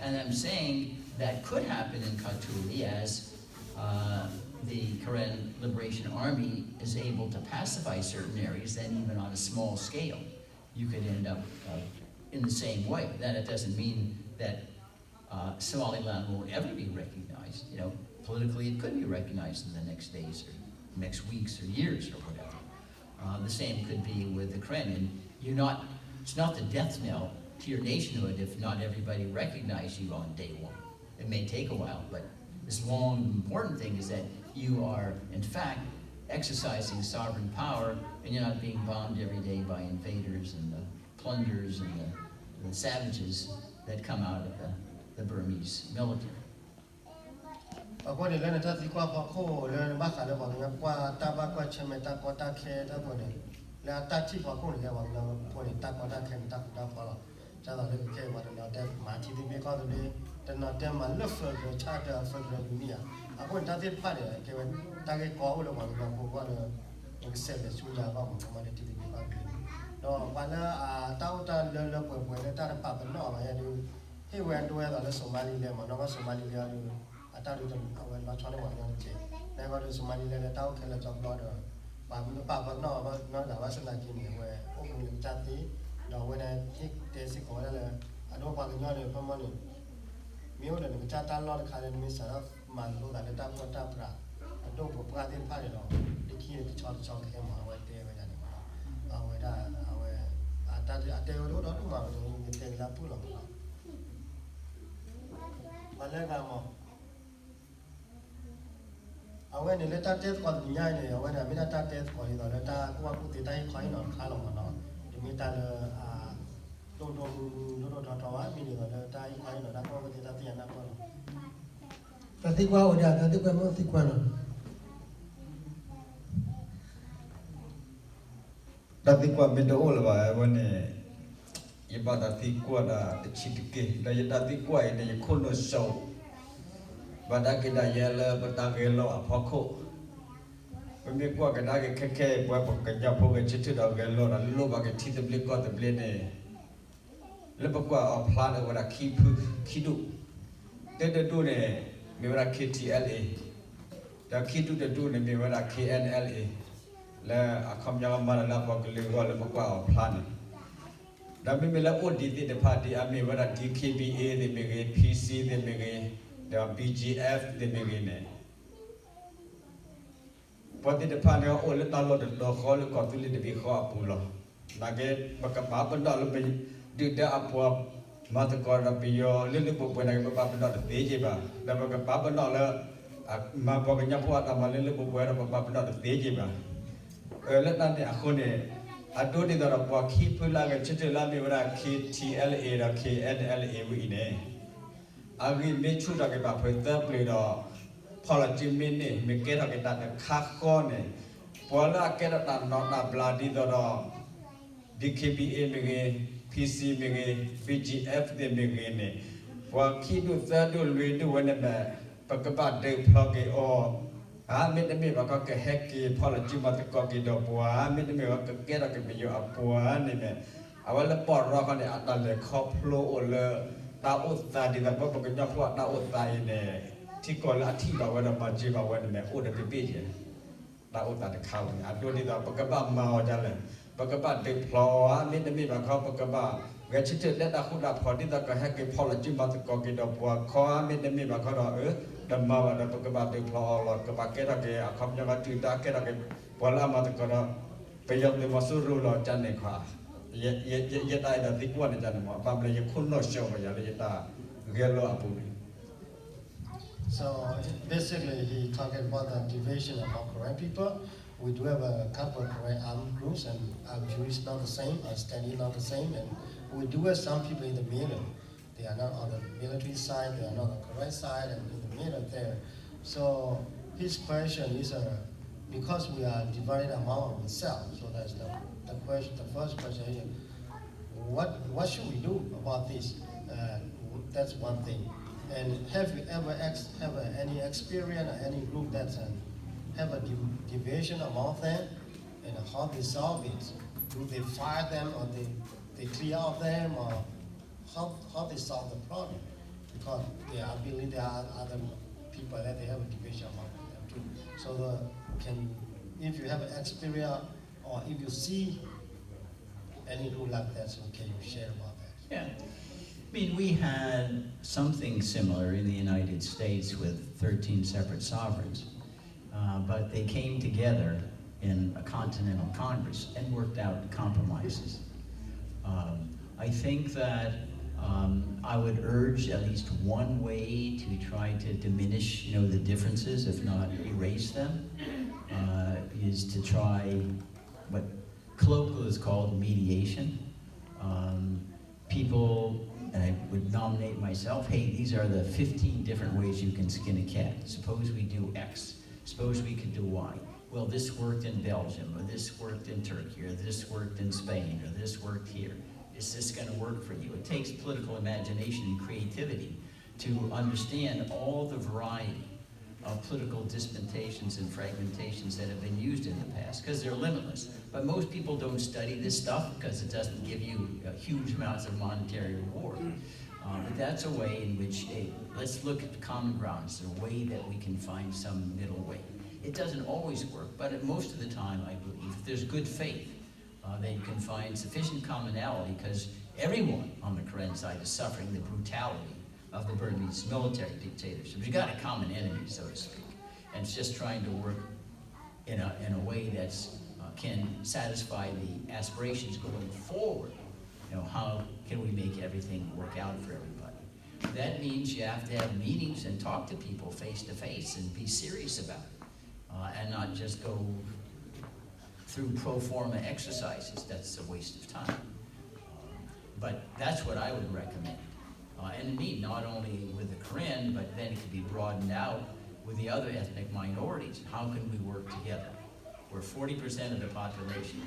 And I'm saying that could happen in Katuli as the Korean Liberation Army is able to pacify certain areas, then even on a small scale, you could end up in the same way. Then it doesn't mean that Somaliland won't ever be recognized. You know, politically it could be recognized in the next days or next weeks or years or whatever. The same could be with the Korean. And it's not the death knell to your nationhood if not everybody recognizes you on day one. It may take a while, but this long important thing is that you are, in fact, exercising sovereign power and you're not being bombed every day by invaders and the plunders and the savages that come out of the Burmese military. When the letter death got the Yana, when I mean a death for the letter, who are put the die coin on Kalomano, the metal don't meaning the die coin or that over the Tatiana. Tatikwa odia, tatikwa mo tikwana. Tatikwa mindo olwa wane ibada tikwa da chitike da tatikwa ine kono show. Badakida yellow, Badagelo, Apoco. When we walk and I get Keke, Wapoka, Chitu, or Gelo, and Lubaka, Tita Blick, the Blade. Lipaqua or Plana, what I keep Kidu. Then the Dune, Mira KTLA. The Kidu the Dune, Mira KNLA. La Akamya Manala, Lipaqua or Plana. The Mimila Odi, the party, I mean, what a DKBA, they make a PC, they make a the BGF, the beginning. But the panel all the dollar the whole country to be Hoapulo. Nugget, Bacapapandol, did the upward Mother God of your little book when I go up the Dejiba. The Bacapapandollar, my Boganapuat, my little book where of Papa the Dejiba. Let not the Akone. I told you that a keep like a Chitilami with a KTLA, KNLA, we I will make sure that I put the plate or พอละจิมินี่มีเกตกิตาคักก้อนเนี่ยพอละเกตตานอตาบลาดีดอ DKBA มีเง PC มีเง BGF เดมีเงเนี่ยพอคิดดูซะดูลุยดูวันนั้นแบบปกติเดิมพลอกเออไม่ได้มีว่าก็แฮกกี้พอละจิมาตะกอกีดอกบัวไม่ได้มีว่าก็เกตก็ไปอยู่อัปัวนี่แม่เอาไว้แล้วปอดรอเขาเนี่ยอัตเลยครอบโลโอเลตาอุตตาดีแต่ว่าปกติพวกตาอุตตาเนี่ยที่ก่อนละที่เราวันมาจีมาวันแม่อุดไปปีเนี่ยตาอุตตาจะเข้าเนี่ยอันดูดีแต่ปกติเมาจังเลยปกติเด็กพลอไม่ได้มีว่าเขาปกติเวชจิตและตาคุณดาพอดีแต่ก็แฮกกี้พอละจิมาตะกอกีดอกบัวเขาไม่ได้มีว่าเขาดำมาว่าปกติเด็กพลอหลอดก็ปากเกตก็คำยังว่าตื่นตาเกตก็พอละมาตะก็ไปยกเลยมาสู้รู้หลอดจันเนี่ยค่ะยะได้ดาติกวนจันเนี่ยมาบเลยคุณโนเชียวมาอย่าเลยตาเรียนรู้อาปุริ So basically, he talking about the division among Korean people. We do have a couple of Korean armed groups, and our Jewish not the same, our standing not the same, and we do have some people in the middle. They are not on the military side, they are not on the Korean side, and in the middle there. So his question is, because we are divided among ourselves, so that's the question. The first question is, what should we do about this? That's one thing. And have you ever have any experience or any group that have a division among them, and how they solve it? Do they fire them, or they clear out them, or how they solve the problem? Because I believe there are other people that they have a division among them too. So if you have an experience, or if you see any group like that, so can you share about that? Yeah. I mean, we had something similar in the United States with 13 separate sovereigns, but they came together in a Continental Congress and worked out compromises. I think that I would urge at least one way to try to diminish, the differences, if not erase them, is to try what colloquial is called mediation. People, and I would nominate myself, hey, these are the 15 different ways you can skin a cat. Suppose we do X. Suppose we could do Y. Well, this worked in Belgium, or this worked in Turkey, or this worked in Spain, or this worked here. Is this going to work for you? It takes political imagination and creativity to understand all the variety of political dispensations and fragmentations that have been used in the past, because they're limitless. But most people don't study this stuff because it doesn't give you huge amounts of monetary reward. But that's a way in which, let's look at the common ground. It's a way that we can find some middle way. It doesn't always work, but most of the time, I believe, if there's good faith, then you can find sufficient commonality, because everyone on the Karen side is suffering the brutality of the Burmese military dictatorship. You've got a common enemy, so to speak, and it's just trying to work in a way that can satisfy the aspirations going forward. How can we make everything work out for everybody? That means you have to have meetings and talk to people face to face and be serious about it, and not just go through pro forma exercises. That's a waste of time. But that's what I would recommend. And meet not only with the Karen, but then it could be broadened out with the other ethnic minorities. How can we work together? We're 40% of the population.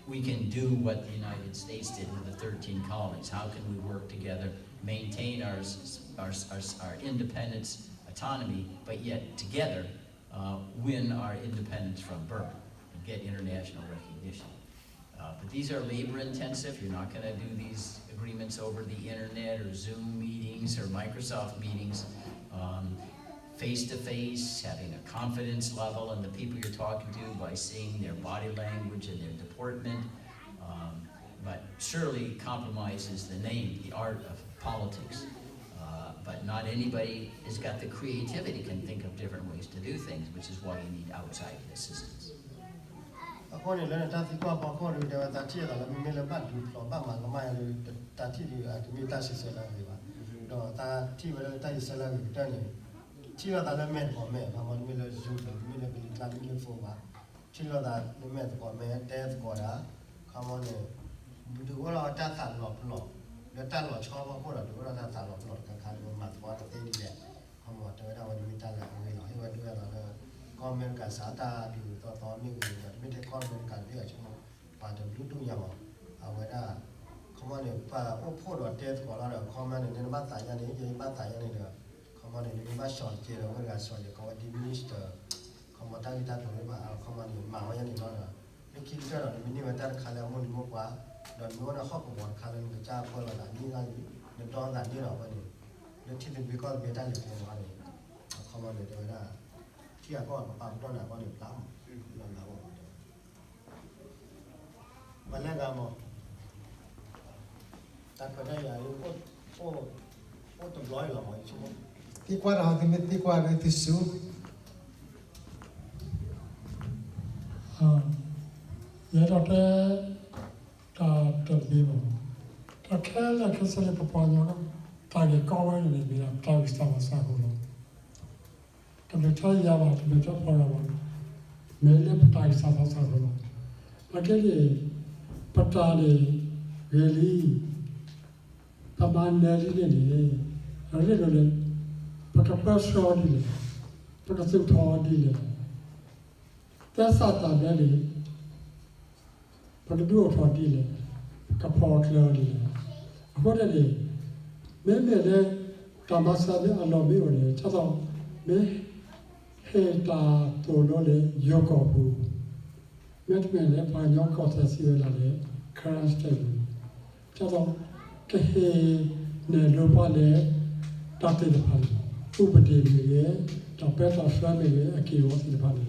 We can do what the United States did with the 13 colonies. How can we work together, maintain our independence, autonomy, but yet together win our independence from Burma and get international recognition? But these are labor intensive. You're not going to do these agreements over the internet or Zoom meetings or Microsoft meetings. Face to face, having a confidence level in the people you're talking to by seeing their body language and their deportment. But surely compromise is the name, the art of politics. But not anybody has got the creativity, can think of different ways to do things, which is why you need outside assistance. According to the according to the Tatia, the Milabatu, Obama, the Tati, at Mutasi Salavi, the Tiva Salavi, returning. Tiva that met for me, Amon Miller Zoo, Miller Miller Fova, Chilo that the met for me, death Goda, come on in. Do all our Tata not law. The Talo Chava Goda, the Tata not Kakalu, Matwa, the thing there. come on, the other one we tell them, we know, he will do it on the comment, Casata, do the me, but we take comment, can be a channel, but the blue to Yama, our come on, put or death for a lot of comment in the Batayani, Batayani, come on, in the Bashon, where I saw you call diminished commodity that we are common in Mayan in honor. The kids are on the minimum that Kalamun Mokwa, don't know the hop of one Kalan, the Japol, and the dawn that you know, the children because we tell you money. Come on, the other. Tia got a don't have one plum. Malagamo. That for day, I put the broiler on each one. ที่กว่าเราที่ไม่ที่กว่าในที่สูง ရတော့တာတက်ပြီးပါတခဲလက်ခစလေးပပညာတော့တာကြီးကောင်းနေပြီတာစတာမစားဘူးလို့တမချရပါတမချပေါ်ရပါမဲလက်ပတိုင်းစားဘူးလို့အကယ်၍ပတာလေးရေလီပမာနယ်လေးနေအဲ့လိုလေပကပတ်ဆော်ဒီလေပကစုထော်ဒီလေသက်စတာလည်းလေပကဒူထော်ဒီလေကပေါ်ကလော်ဒီလေအခုတည်းမဲမဲလေကမ္ဘာစာလေအလော်ဘီကိုလေချက်တော့မဲဟေတာတိုလိုလေယောကောဘူးမဲမဲလေဘာယောကောဆက်စီလာလေခရန်စတေဘူးချက်တော့ကဟေနေလိုပါလေတတ်တယ်ပါဥပဒေကြီးရဲ့တော့ပဲတော့ဆွမ်းနေရဲ့အကေဝတ်ဒီပါလေ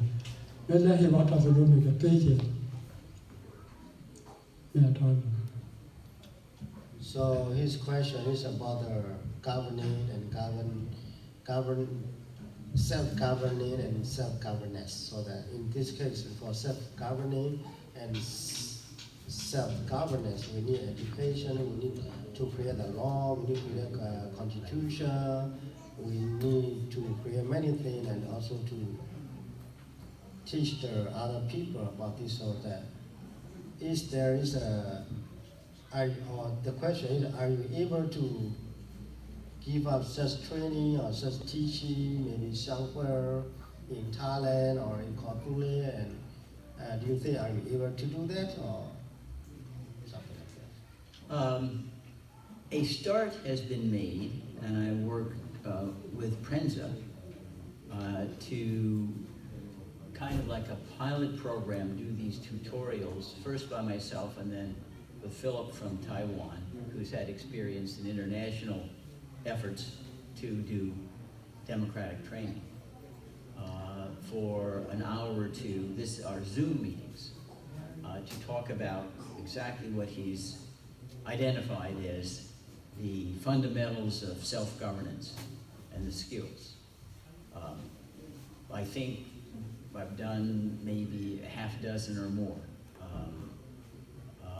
မဲလေဟေဘာတာဆိုလို့နေတေးချင်မဲတော် So his question is about the governing and self-governing and self-governance. So that in this case, for self-governing and self-governance, we need education, we need to create a law, we need to create a constitution, we need to create many things and also to teach the other people about this so that the question is, are you able to give up such training or such teaching, maybe somewhere in Thailand or in Korpule? And do you think, are you able to do that or something like that? A start has been made, and I work with Prenza to kind of like a pilot program, do these tutorials, first by myself and then with Philip from Taiwan, who's had experience in international efforts to do democratic training for an hour or two. This are Zoom meetings to talk about exactly what he's identified as the fundamentals of self-governance and the skills. I think I've done maybe a half dozen or more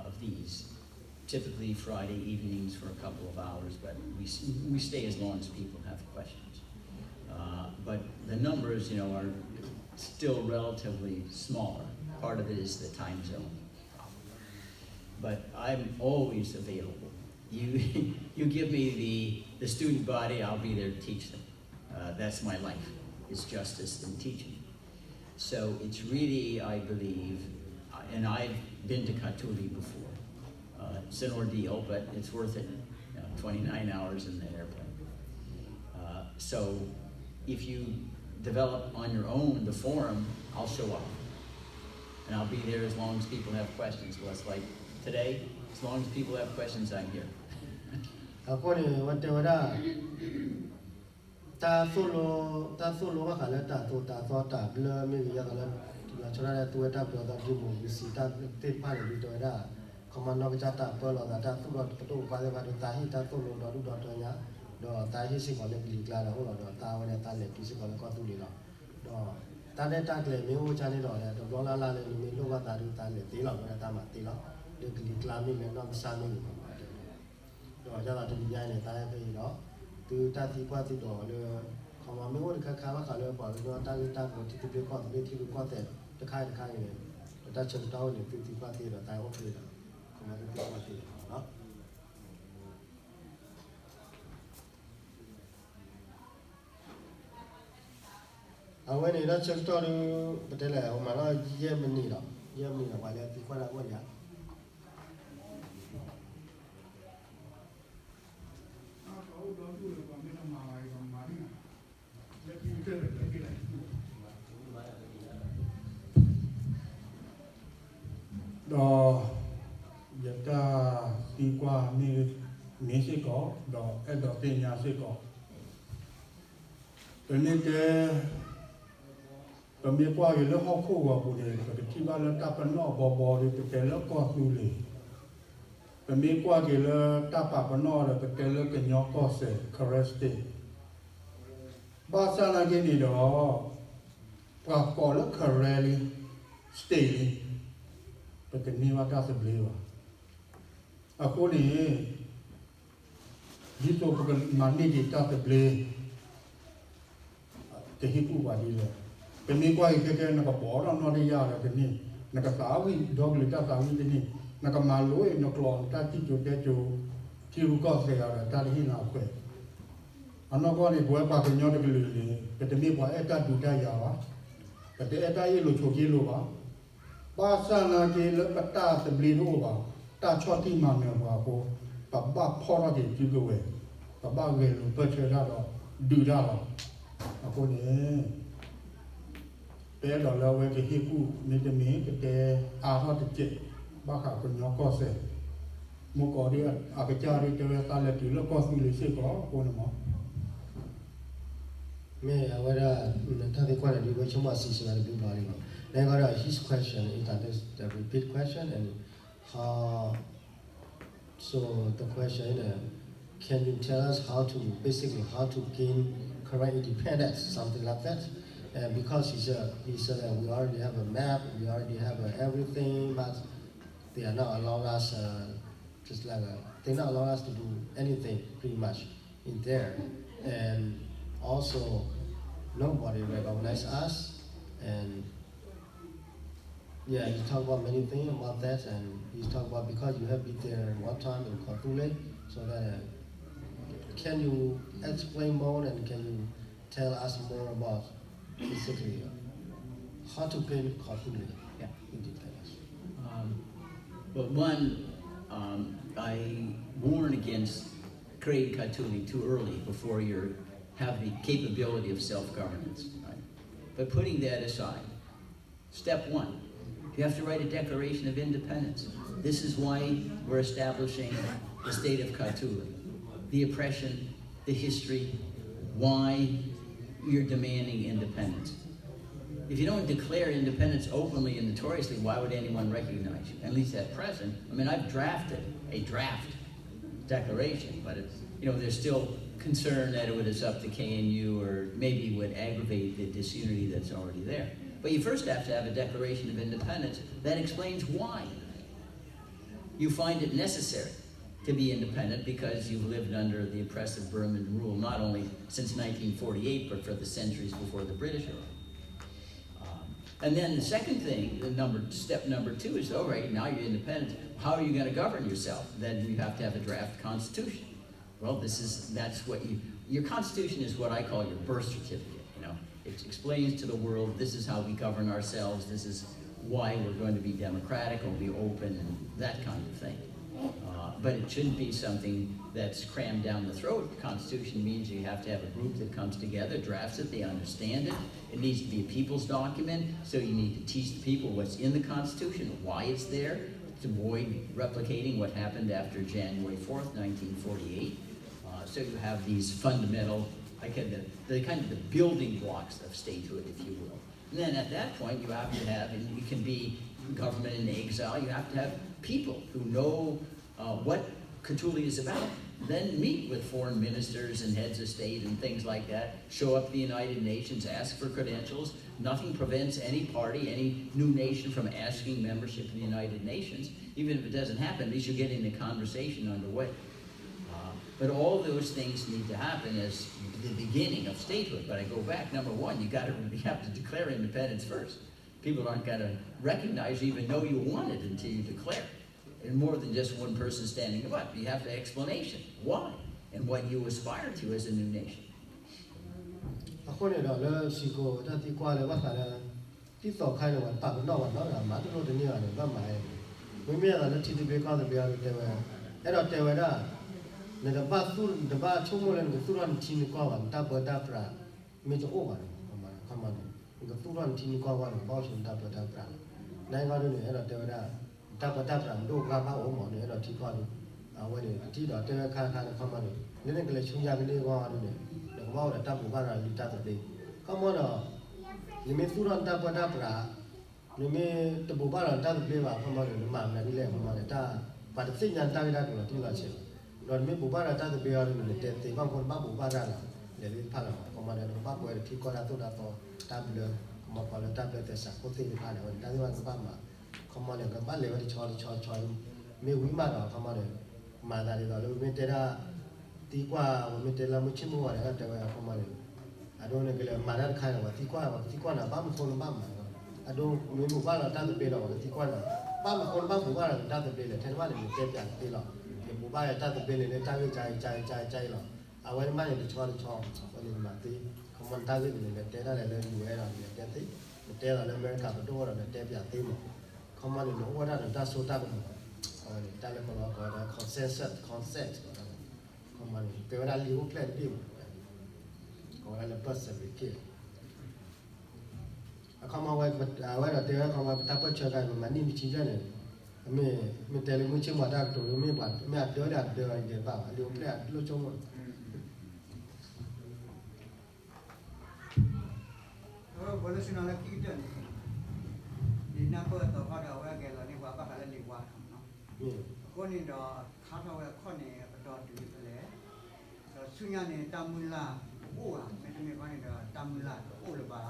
of these, typically Friday evenings for a couple of hours, but we stay as long as people have questions. But the numbers, are still relatively smaller. Part of it is the time zone problem. But I'm always available. You give me the student body, I'll be there to teach them. That's my life, is justice and teaching. So it's really, I believe, and I've been to Katuli before. It's an ordeal, but it's worth it. 29 hours in the airplane. So if you develop on your own the forum, I'll show up. And I'll be there as long as people have questions. Well, it's like today, as long as people have questions, I'm here. According to what they were ta solo wa kala ta to ta so ta blur me ya kala la chora tu ta pyo ta di mo vi si ta te pa le to da command no cha ta pyo lo ta su lo to pa le ba ta hi ta solo do do to nya do ta hi si ko le li kla da ho lo do ta wa ne ta le pi si ko le ko tu ni lo do ta le ta le me ho cha le do le do lo la le me lo wa ta ru ta le ti lo ba ta ma ti lo le li kla mi me no sa mi do ja la tu nya ne ta ya pe lo từ ta thì qua thì đỏ là không mà mấy con khá là khá là bảo là ta có thì biết con biết thì qua thể ta khai này ta chừng đau thì từ qua thì là tai ok là không mà từ qua thì đó when it doesn't tell you, but tell her, my lord, Yemeni, while I think what I want ya. Đó giờ ta đi qua mi sẽ có đó ở đó tiền nhà sẽ có cái này cái mi qua cái lớp học khu vào buổi cái khi mà lớp ta phân nọ bò thì cái lớp qua tu lì cái mi qua cái lớp ta pa phân nọ là cái lớp cái nhỏ qua sẽ correct ba sa là cái gì đó và có lớp correct stay cái này mà ta sẽ believe à cô này đi chỗ cái money đi ta sẽ believe cái hiệp ước vào đi rồi cái này qua cái nó có bỏ ra nó đi ra là cái này nó có sáu cái đó người ta sáu cái này nó có mà lối nó còn ta chỉ chỗ cái chỗ kêu có sẽ là ta đi nào quên anh nó có này của ba cái nhau cái lười cái này qua ta đủ ta giàu á cái ta yêu chỗ kia luôn á ba sa na ke le pata te bli ro ba ta chwa ti ma me ba ko ba ba pho ra ke ju ko we ba ge lo pa che ra do du ra lo a ko ne pe do la we ke hi ku ne te me ke te a ha te che ba kha ko nyo ko se mo ko ri a ke cha ri te we ta le ti lo ko si le se ko ne mo Me, I would have the quality which was season at the blue body. Then got his question is that is the repeat question and so the question is can you tell us how to gain correct independence, something like that? Because he said that we already have a map, we already have everything, but they are not allowing us they're not allowing us to do anything pretty much in there, and also nobody recognizes us, and yeah, he talked about many things about that, and he's talking about because you have been there one time in Khartoum, so that can you explain more and can you tell us more about basically how to paint Khartoum? Yeah. In details. But one, I warn against creating Khartoum too early before you have the capability of self-governance. Right? But putting that aside, step one, you have to write a Declaration of Independence. This is why we're establishing the state of Khartoum. The oppression, the history, why you're demanding independence. If you don't declare independence openly and notoriously, why would anyone recognize you? At least at present. I mean, I've drafted a draft declaration, but there's still concern that it was up to KNU or maybe would aggravate the disunity that's already there. But you first have to have a Declaration of Independence that explains why you find it necessary to be independent, because you've lived under the oppressive Burman rule, not only since 1948, but for the centuries before the British arrived. And then the second thing, step number two is, all right, now you're independent. How are you going to govern yourself? Then you have to have a draft constitution. Well, your constitution is what I call your birth certificate. It explains to the world, this is how we govern ourselves, this is why we're going to be democratic or be open and that kind of thing. But it shouldn't be something that's crammed down the throat. The Constitution means you have to have a group that comes together, drafts it, they understand it. It needs to be a people's document, so you need to teach the people what's in the Constitution, why it's there, to avoid replicating what happened after January 4th, 1948. So you have these fundamental, the kind of the building blocks of statehood, if you will. And then at that point, you have to have, and it can be government in exile, you have to have people who know what Khartoum is about. Then meet with foreign ministers and heads of state and things like that, show up at the United Nations, ask for credentials. Nothing prevents any party, any new nation from asking membership in the United Nations. Even if it doesn't happen, at least you're getting the conversation underway. But all those things need to happen as the beginning of statehood. But I go back, number one, you have to declare independence first. People aren't going to recognize you, even know you want it until you declare. And more than just one person standing up. You have the explanation, why, and what you aspire to as a new nation. အခုနေတော့လည်းစီကိုတတိကွာလည်းဘာသာလဲတိတော့ခိုင်းတော့ပတ်တော့တော့မတ်လို့တနည်းရတယ်ဗတ်မှာရဲ့မင်းမြတ်ကလည်းတီတီဘေကောင်းတယ်ပြရတယ်ဝဲအဲ့တော့တေဝရနေတော့ပတ်သူတပတ်ချုံမလည်းသူရန်တီနီကွာတာဘတာပရာမေချိုပါတယ်ခမတယ်သူရန်တီနီကွာတော့ဘောရှင်တာဘတာပရာနိုင်ကားလို့နေအဲ့တော့တေဝရတာဘတာပရာတို့ကဘာအောင်မော်နေအဲ့တော့တီကွာလို့ဝဲနေတီတော့တေဝခါခါခမတယ်နည်းနည်းကလေးချုံရကလေးကွာလို့နေဘောတာတပ်ဘူပါရာလီတာတဲ့ခမောတော့နိမေသူရန်တပ်ပတာပရာနိမေတဘူပါရာတပ်ပြေပါခမောတယ်မာမနီလေခမောတယ်တာပါတစိညာတာရတာကိုတင်လာချေတော့နိမေဘူပါရာတပ်ပြေရတယ်တဲ့တေဘန်ကွန်ဘာဘူပါရာလာလေလီဖာလာခမောတယ်ဘာပွဲတီကောရာတော့တော့တပ်ဘလခမောပါလာတပ်တဲ့စာကိုသိနေပါတော့တာဒီဝါကပါမှာခမောတယ်ကဘာလေဝတိချောမေဝီမာတော့ခမောတယ်မာတာတွေတော့လေမေတေရာတီကွာဝမတေလာမချမောရတဲ့ဝါခမောတယ်အဒုံနဲ့ကလေးမာရခိုင်တော့တီကွာနာဘာမခေါ်ဘာမှာအဒုံမေဘူပါလာတတ်ပြေတော့တီကွာနာဘာမခေါ်ဘာဘူပါလာတတ်ပြေလေထဲမှာလည်းတက်ပြပြေတော့ဒီဘူပါရတတ်ပြေလေတာဝေကြိုင်တော့အဝဲမနဲ့တချောဘာလို့မသိခမန်တာဝေလေတဲလာလည်းယူရတာလည်းတက်သိတဲလာလည်းအမေရိကတော့တော့တက်ပြသေးမှာခမန်လည်းဝါရတာဆိုတာကတော့တာလည်းကတော့ concept ခမန်ပြေရလီကိုplan ပြီးကိုယ်လည်းပတ်စပ်ပြီးအခါမှာဝဲတော့တဲအခါမှာတပ်ပတ်ချက်ကမနီမချီကြတယ်အမေတယ်လည်းမချင်မှာတော့တော်မေပါအမေပြောတာပြောရင်ပါလေပလက်လို့ချုံမဘောလစနာလည်းကိတဲ့ဒီနာပေါ်တော့ခေါ်တော့ဝဲကလည်းနေပါပါလည်းနေပါနော်ကိုနေတော့ခါတော့ခေါ်နေတော့တူတယ်ဆုညာနေတာမူလာโอ้ไม่ได้มีว่านี่ตามละโอ้ละบา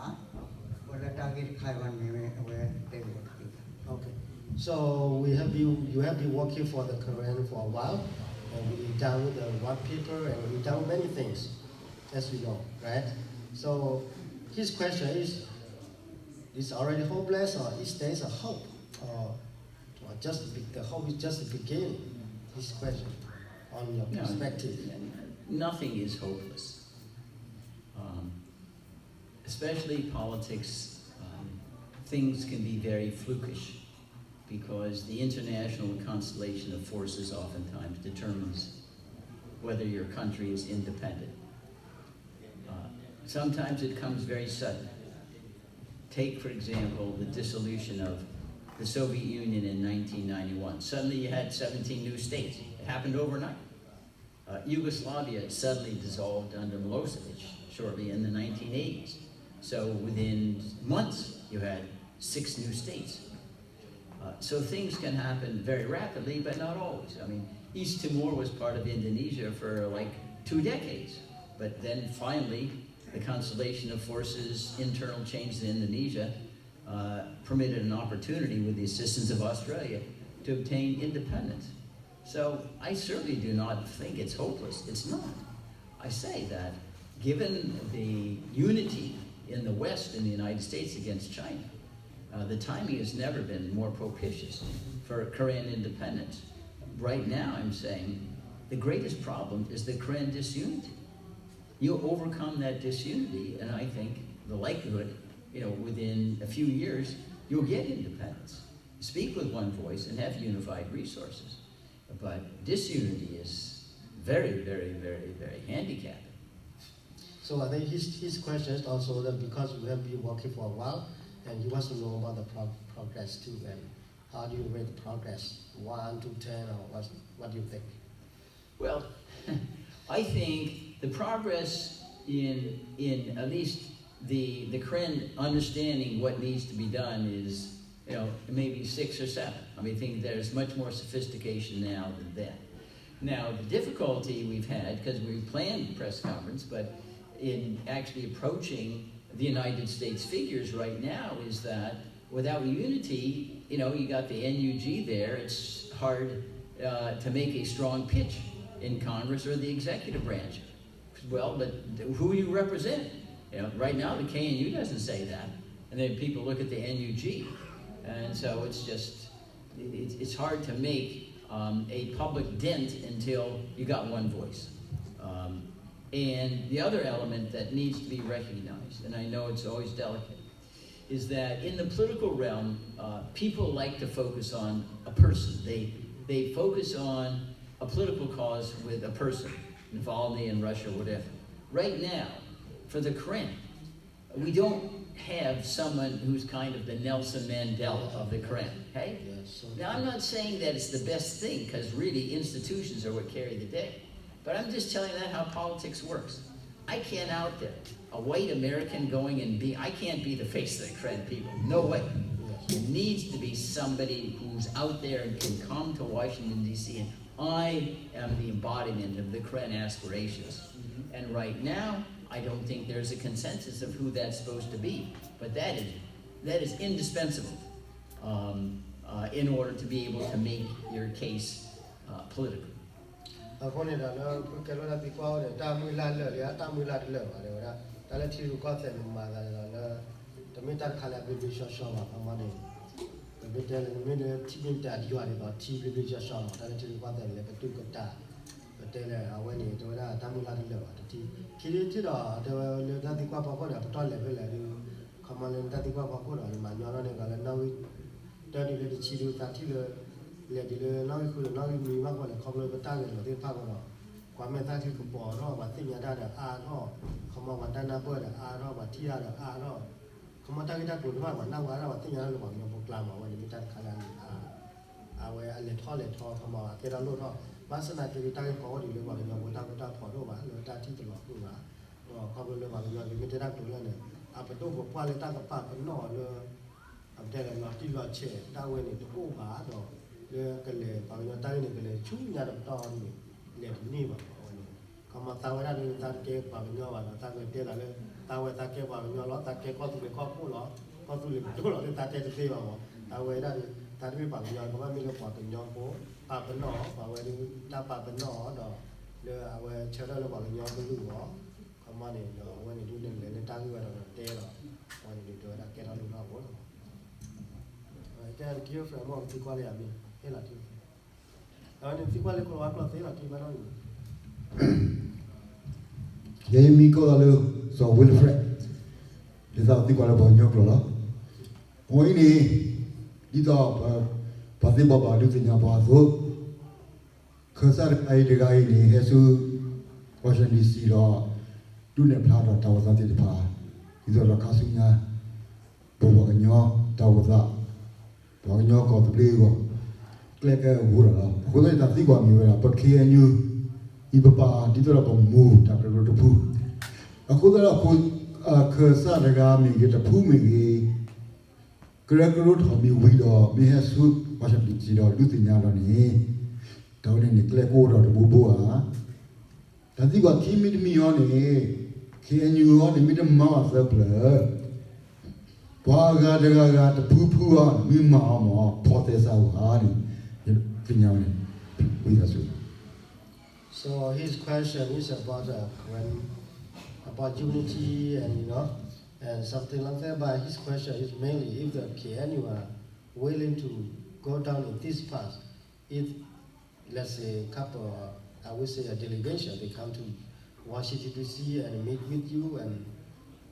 บ่ละตาเกไขวันนี้เอาไว้เต็ม Okay, so you have been working for the Korean for a while, and we done the white paper and we done many things, as you know, right? So his question is already hopeless, or is there a hope, or just the hope is just the beginning? His question, on your perspective. Nothing is hopeless. Especially politics, things can be very flukish because the international constellation of forces oftentimes determines whether your country is independent. Sometimes it comes very sudden. Take, for example, the dissolution of the Soviet Union in 1991. Suddenly you had 17 new states. It happened overnight. Yugoslavia suddenly dissolved under Milosevic shortly in the 1980s. So within months, you had 6 new states. So things can happen very rapidly, but not always. I mean, East Timor was part of Indonesia for like 2 decades. But then finally, the constellation of forces, internal changes in Indonesia, permitted an opportunity with the assistance of Australia to obtain independence. So I certainly do not think it's hopeless. It's not. I say that given the unity in the West in the United States against China, the timing has never been more propitious for Korean independence. Right now, I'm saying the greatest problem is the Korean disunity. You overcome that disunity, and I think the likelihood, within a few years, you'll get independence. Speak with one voice and have unified resources. But disunity is very, very, very, very handicapping. So I think his question is also that because we have been working for a while, and he wants to know about the progress too. And how do you rate progress? 1 to 10, or what do you think? Well, I think the progress in at least the Korean understanding what needs to be done is, maybe 6 or 7. I mean, I think there's much more sophistication now than then. Now, the difficulty we've had, because we planned the press conference, but in actually approaching the United States figures right now is that without unity, you got the NUG there, it's hard to make a strong pitch in Congress or the executive branch. Well, but who you represent? Right now the KNU doesn't say that, and then people look at the NUG, and so it's hard to make a public dent until you got one voice. And the other element that needs to be recognized, and I know it's always delicate, is that in the political realm, people like to focus on a person. They focus on a political cause with a person, Navalny in Russia, whatever. Right now, for the Karen, we don't have someone who's kind of the Nelson Mandela of the Karen, okay? Now, I'm not saying that it's the best thing, because really institutions are what carry the day. But I'm just telling you that how politics works. I can't out there, a white American going and I can't be the face of the Karen people, no way. It needs to be somebody who's out there and can come to Washington, D.C., and I am the embodiment of the Karen aspirations. And right now, I don't think there's a consensus of who that's supposed to be, but that is indispensable in order to be able to make your case political. Miko so Wilfred. This is the Qualabon. Oini, Dito, Patiba Badutina Bazo, Kursar Aidigaini, Hesu, Washington DC, or Dune Plata, Tawazati Pa, Isola Casina, Bovagno, Tawaza, Bogno, got the Bligo, Clegger, Wura, who let that thing on you, but KNU. Ibaba dito ba move ta pro to pu akudala ko khasa daga mi ge ta phu mi ge krakro tho mi wi do mi ha su ba sha ti do lu ti nya do ni do ni kle ko do bu bu a ta ti ko ki mi mi yo ni KNU yo ni mi de ma sa ple ba ga daga ga ta phu phu a mi ma mo pho te sa wa ni ti nya ni wi da su. So his question is about about unity and and something like that. But his question is mainly if the KNU are willing to go down in this path. If let's say a couple, I would say a delegation, they come to Washington DC and meet with you, and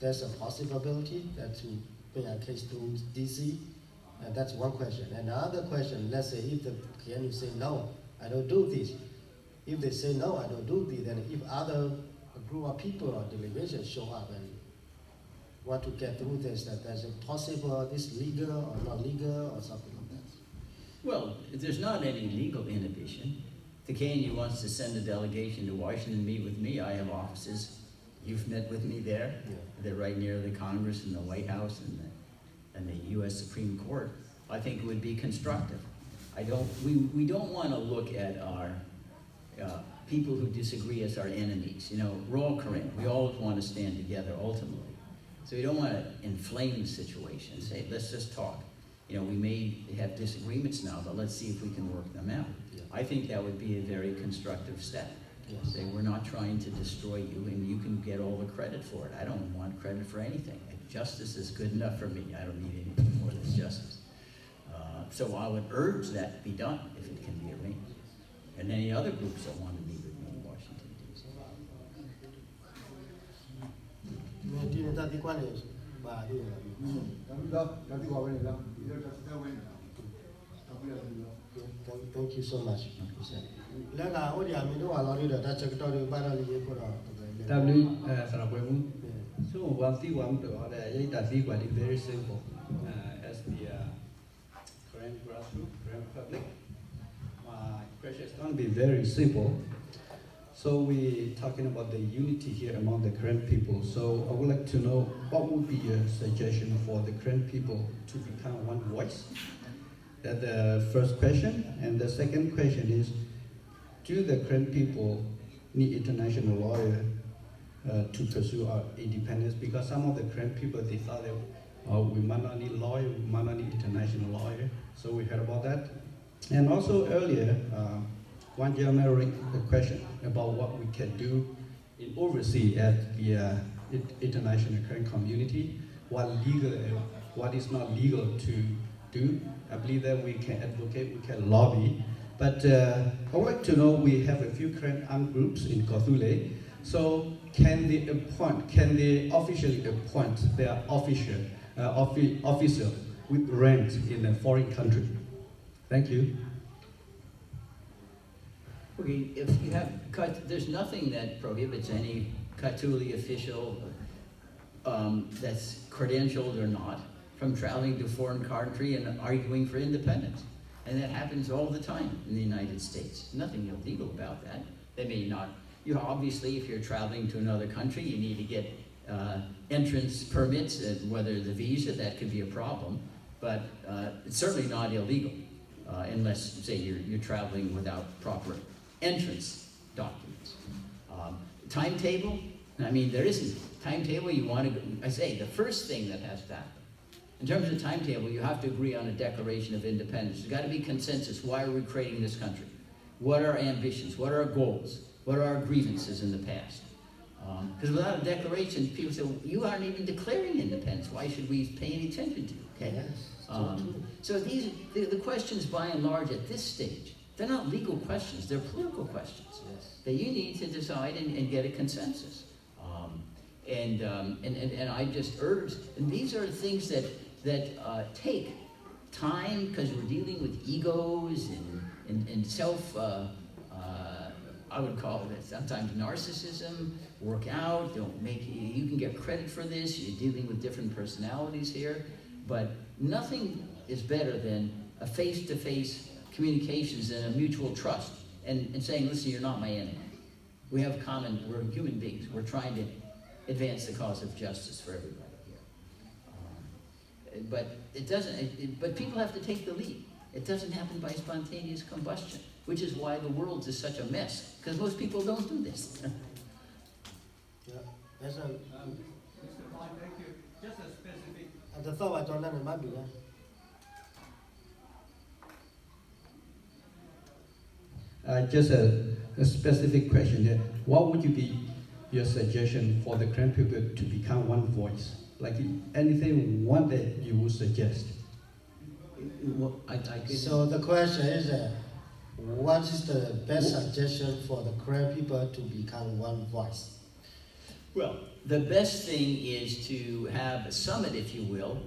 there's a possibility that to bring a case to DC. And that's one question. And the other question, let's say if the KNU say no, I don't do this. If they say no, I don't do this, then if other group of people or delegations show up and want to get through this, that there's a possible this legal or not legal or something like that. Well, there's not any legal inhibition. The KNU wants to send a delegation to Washington to meet with me. I have offices. You've met with me there. Yeah. They're right near the Congress and the White House and the U.S. Supreme Court. I think it would be constructive. We don't want to look at our people who disagree as our enemies. We're all Karen. We all want to stand together ultimately. So we don't want to inflame the situation and say, let's just talk. We may have disagreements now, but let's see if we can work them out. Yeah. I think that would be a very constructive step. Yes. Say, we're not trying to destroy you, and you can get all the credit for it. I don't want credit for anything. Justice is good enough for me. I don't need anything more than justice. So I would urge that be done if it can be arranged. And any other groups that want to meet with me in Washington, D.C. that the one is by you. Thank you so much. Lega, what do you mean? I love you that check out your barrel. So one thing is very simple. As the current grassroots, current public, my question is going to be very simple. So we're talking about the unity here among the current people. So I would like to know what would be your suggestion for the current people to become one voice? That's the first question. And the second question is, do the current people need international lawyer to pursue our independence? Because some of the current people, they thought that we might not need lawyer, we might not need international lawyer. So we heard about that. And also earlier, one gentleman raised a question about what we can do in overseas at the international current community, what legal and what is not legal to do. I believe that we can advocate, we can lobby. But I would like to know, we have a few current armed groups in Kothule. So can they officially appoint their officer with rank in a foreign country? Thank you. Okay, if you have there's nothing that prohibits any Katuli official that's credentialed or not from traveling to a foreign country and arguing for independence. And that happens all the time in the United States. Nothing illegal about that. They may not, obviously if you're traveling to another country, you need to get entrance permits, whether the visa, that could be a problem, but it's certainly not illegal unless, say, you're traveling without proper entrance documents. Timetable, I mean, there isn't timetable. You want to, I say, the first thing that has to happen, in terms of timetable, you have to agree on a Declaration of Independence. There's got to be consensus. Why are we creating this country? What are our ambitions? What are our goals? What are our grievances in the past? Because without a declaration, people say, well, you aren't even declaring independence. Why should we pay any attention to you? Okay? Yes, so these, the questions, by and large, at this stage, they're not legal questions. They're political questions that you need to decide and get a consensus. And I just urge, and these are things that take time, because we're dealing with egos and self, I would call it sometimes narcissism, work out, don't make, you can get credit for this, you're dealing with different personalities here, but nothing is better than a face-to-face communications and a mutual trust, and saying, listen, you're not my enemy. We have common, we're human beings, we're trying to advance the cause of justice for everybody here. But it doesn't, but people have to take the lead. It doesn't happen by spontaneous combustion, which is why the world is such a mess, because most people don't do this. Yeah, that's a... Mr. Khan, thank you. Just a specific... The thought I don't know, it might be just a specific question here. What would you be your suggestion for the current people to become one voice? Like anything, one that you would suggest? Well, so the question is, what is the best suggestion for the Korean people to become one voice? Well, the best thing is to have a summit, if you will,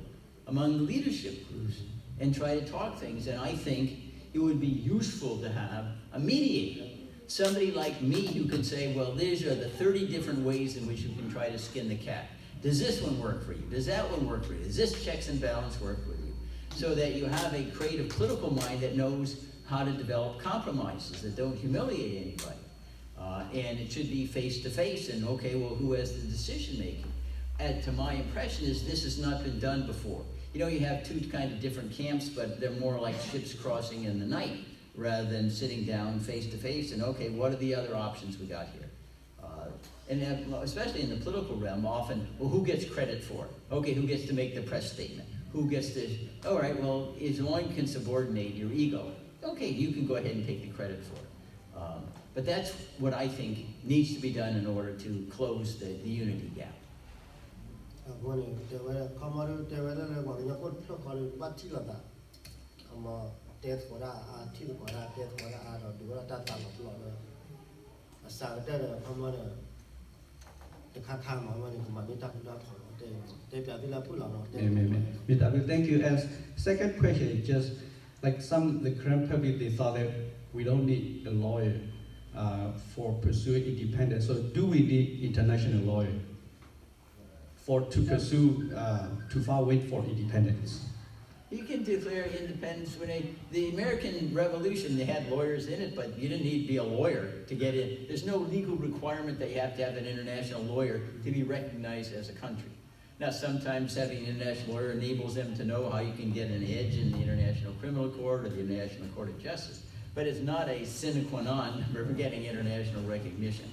among the leadership groups and try to talk things. And I think it would be useful to have a mediator, somebody like me who can say, well, these are the 30 different ways in which you can try to skin the cat. Does this one work for you? Does that one work for you? Does this checks and balance work with you? So that you have a creative political mind that knows how to develop compromises that don't humiliate anybody. And it should be face-to-face and, okay, well, who has the decision-making? And to my impression is this has not been done before. You know, you have two kind of different camps, but they're more like ships crossing in the night rather than sitting down face-to-face and, okay, what are the other options we got here? And especially in the political realm, often, well, who gets credit for it? Okay, who gets to make the press statement? Who gets to, all right, well, as long as you can subordinate your ego, okay, you can go ahead and take the credit for it. But that's what I think needs to be done in order to close the unity gap. the Kaka Mama and Mamita Pudato, they Pavilla Pulano. Amen. Thank you. And second question is just like some the current public they thought that we don't need a lawyer for pursuing independence. So do we need international lawyer to pursue to wait for independence? You can declare independence when the American Revolution, they had lawyers in it, but you didn't need to be a lawyer to get in. There's no legal requirement that you have to have an international lawyer to be recognized as a country. Now, sometimes having an international lawyer enables them to know how you can get an edge in the International Criminal Court or the International Court of Justice, but it's not a sine qua non for getting international recognition.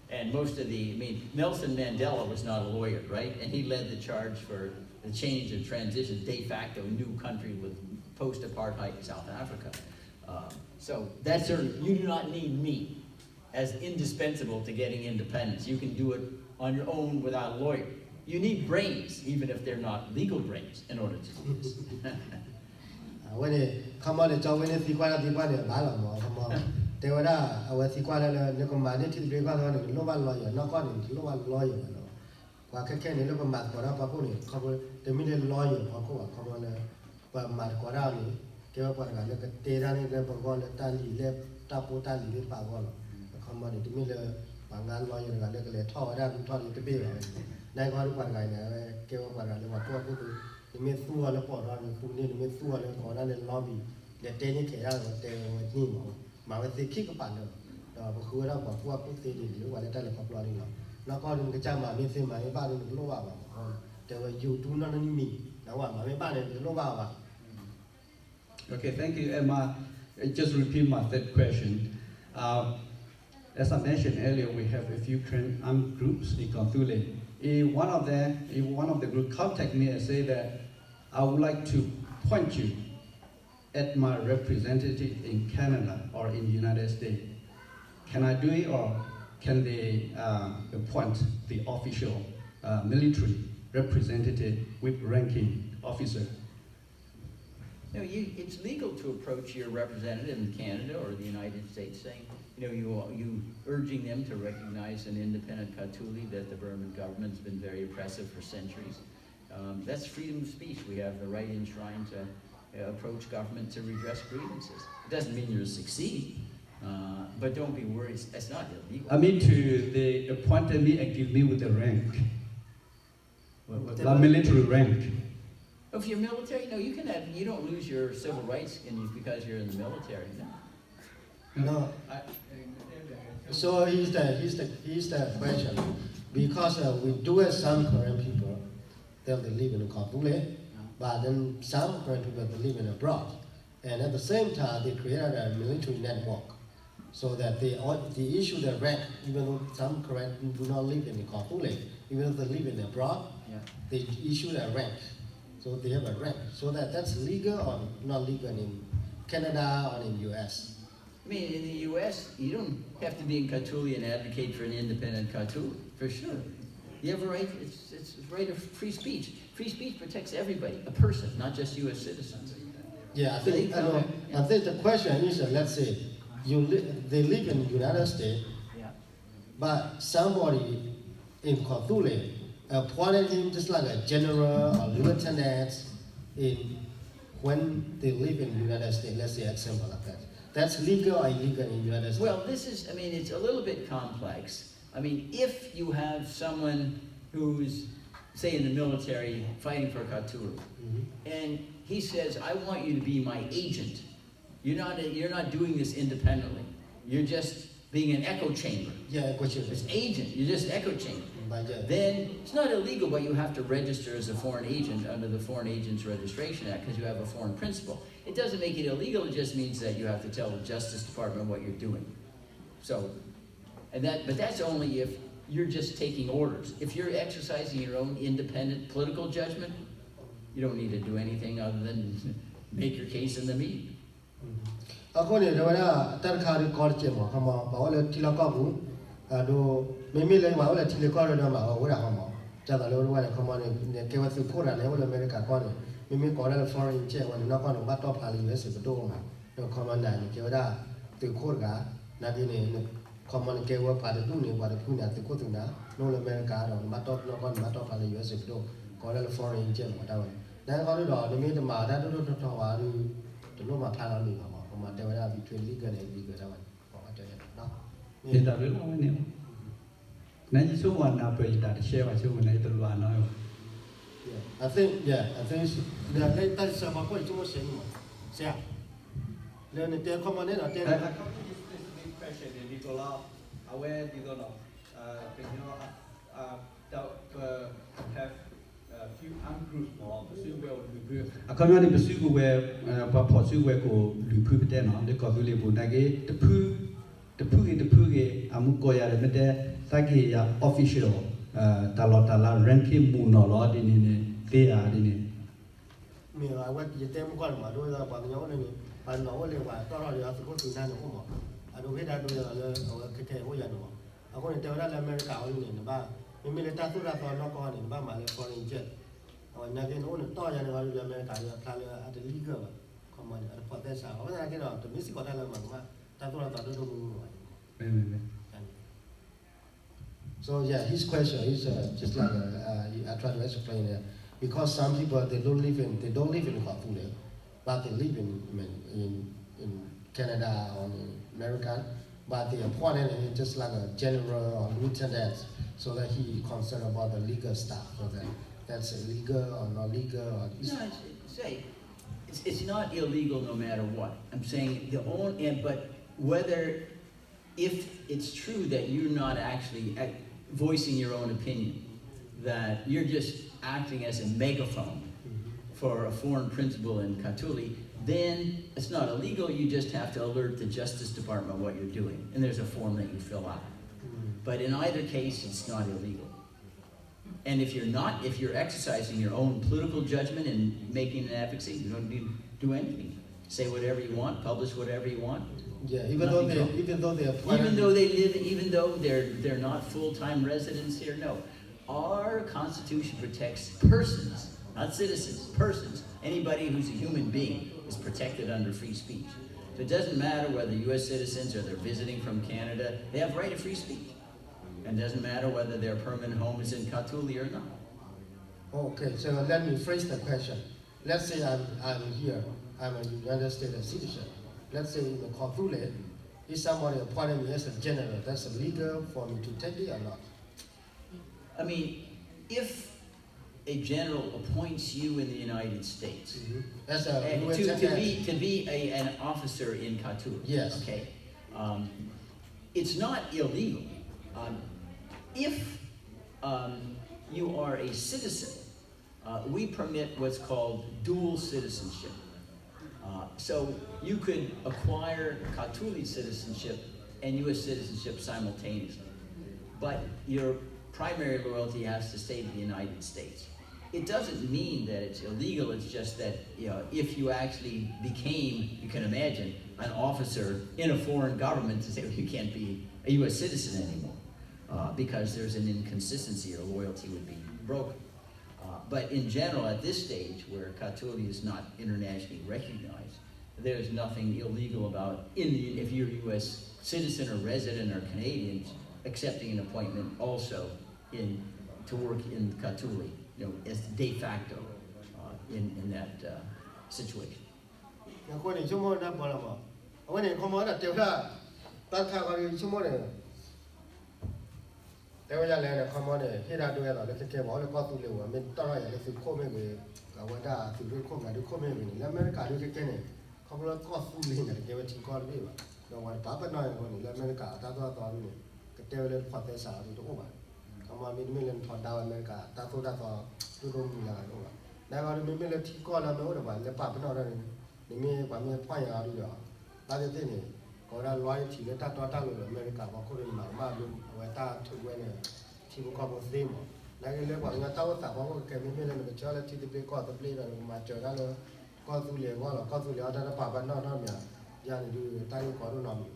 And most of Nelson Mandela was not a lawyer, right? And he led the charge for the change and transition, de facto new country with post-apartheid South Africa. So that's you do not need me as indispensable to getting independence. You can do it on your own without a lawyer. You need brains, even if they're not legal brains, in order to do this. When it come on, it's always the quality of the Balam. They were our sequel, the command to the global lawyer, not calling global lawyer. Wakakan, local Matkora Papuni, cover the middle lawyer, Pacoa, common Matkorani, Kevapaka, look at Terani, Lepagon, Tandi, Lep, Tapo Tandi, Pavolo, the command, the middle Bangan lawyer, and a tall, Tony to be. Nagari Pagana, Kevapaka, the Mithu on the port, who need Mithu on the corner and lobby, the Tenny Kera, they were Nemo. Mawati kick upon them. Who are up what put they did, what I tell a popular. Not calling the Jama, missing my body in the Lova. There were you do not need me. Now, my body in the Lova. Okay, thank you, Emma. Just repeat my third question. As I mentioned earlier, we have a few armed groups in Konthule. If one of the group contact me and say that I would like to point you at my representative in Canada or in the United States, can I do it, or can they appoint the official military representative with ranking officer? No, it's legal to approach your representative in Canada or the United States saying, you urging them to recognize an independent Katuli that the Burman government's been very oppressive for centuries. That's freedom of speech. We have the right enshrined to approach government to redress grievances. It doesn't mean you'll succeed, but don't be worried. It's not illegal. I mean, they appointed me and give me with the rank, the military rank. If you're military, no, you don't lose your civil rights because you're in the military. No. So here's the question. Because we do have some Korean people, they live in Kabul, but then some Korean people they live in abroad. And at the same time, they created a military network so that they issue the rank, even though some Korean do not live in Kabul, even though they live in abroad, they issue a rank. So they have a rank. So that's legal or not legal in Canada or in US. I mean, in the U.S., you don't have to be in Katuli and advocate for an independent Katuli, for sure. You have a right, it's a right of free speech. Free speech protects everybody, a person, not just U.S. citizens. Yeah, I think the question is, let's say, they live in the United States, but somebody in Katuli appointed him just like a general or lieutenant when they live in the United States, let's say example like that. That's legal or illegal in the United States? Well, it's a little bit complex. I mean, if you have someone who's, say, in the military fighting for Katuli, and he says, I want you to be my agent. You're not doing this independently. You're just being an echo chamber. Yeah, echo chamber. It's agent. You're just echo chamber. Then it's not illegal, but you have to register as a foreign agent under the Foreign Agents Registration Act because you have a foreign principal. It doesn't make it illegal. It just means that you have to tell the Justice Department what you're doing. So, but that's only if you're just taking orders. If you're exercising your own independent political judgment, you don't need to do anything other than make your case in the meeting. According to what Tarkari called him, come on, Paola Tilakabu, Mimi, Paola Tilakorama, or Hamo, Jabalo, come on, in the Kawasi Pura, and all America Corner. Mimi called a foreign chair when not on a battle palace, the Doma, no command, Kyoda, the Kurga, Nadine, common care work part do ne part ku na te ko tu na no America do ma to no kon ma to pa le US do ko le foreign agent ma da wa dan ko do ni me ma da do to wa ni do ma pha la ni ma te wa between legal and illegal da wa ko ta no hiện tại rất là nhiều nãy giờ số one nào bây giờ share và số mình này từ loạn nói I think the that is about what you say no say le ne te common ne te question in legal law aware you don't know can you have few uncruise more pursue well à còn nói đi pursue well và pursue well của lùi phu bên đó để có thể buồn cái the phu cái amu coi là bên đó ta cái official ta là ranking mu nó lo đi nè thế à đi nè mình là what you tem quan mà đôi là bằng nhau này bằng nóเลยว่าตลอดอยู่ก็คือนั่นก็หมดอะดูให้ได้ดูเลยเอาแค่ๆว่าอย่างเนาะเอาคนเดียวได้อเมริกาเอานี่นะบ้ามันมีเลยตาสุดาตอนนอกก่อนนี่บ้ามาเลย foreign jet เอาอย่างนี้โน่นต่ออย่างนี้ว่าอยู่อเมริกาอยู่ทางเลยอาจจะ legal คอมมานด์อะพอแต่สาวเพราะฉะนั้นก็เนาะแต่ไม่สิก็ได้ละมั้งว่าตาสุดาตอนดูดู So yeah, his question is just like I try to explain it because some people they don't live in Khartoum, but they live in Canada or in America, but they appointed him just like a general or lieutenant, so that he concerned about the legal stuff, so that's illegal or not legal. Or it's not illegal no matter what. I'm saying but whether if it's true that you're not actually voicing your own opinion, that you're just acting as a megaphone for a foreign principal in Katuli, then it's not illegal. You just have to alert the Justice Department what you're doing, and there's a form that you fill out. But in either case, it's not illegal. And if you're exercising your own political judgment and making an advocacy, you don't need to do anything. Say whatever you want, publish whatever you want. Yeah, even though they're not full-time residents here, no. Our Constitution protects persons, not citizens, persons. Anybody who's a human being is protected under free speech. So it doesn't matter whether U.S. citizens or they're visiting from Canada, they have right of free speech. And it doesn't matter whether their permanent home is in Katuli or not. Okay, so let me phrase the question. Let's say I'm here, I'm a United States citizen. Let's say in the Khartoum, if somebody appointed me as a general, that's illegal for me to take it or not? I mean, if a general appoints you in the United States as a to be an officer in Katuli, yes, okay, it's not illegal. If you are a citizen, we permit what's called dual citizenship. So you could acquire Katuli citizenship and U.S. citizenship simultaneously, but your primary loyalty has to stay to the United States. It doesn't mean that it's illegal. It's just that if you actually became, you can imagine, an officer in a foreign government to say you can't be a U.S. citizen anymore because there's an inconsistency or loyalty would be broken. But in general, at this stage, where Katuli is not internationally recognized, there's nothing illegal about if you're a U.S. citizen or resident or Canadian accepting an appointment also to work in Katuli, as de facto in that situation. There are a common here I do it, let's all the Khartoum, I mean, Torah, if you come with Kawada, to do come in America, you can come on Khartoum, and give it to call me. No one Papa no in America, Tato Tony, the devil for the South to over. Come on, million for down America, Tato to do me. Now I remember to call a note about the Papa not the me by me point out of your other thing. Ora loyalty le ta tota lo America ba ko ri ma ma lu wa ta thu we ne ti ko ko se mo la ke le kwa nga ta wa ta ba ko ke me le ne cha le ti de ko ta ple da ma cha da lo ko su le ko su le da pa ba no no mya ya ni du ta yo ko ro no mi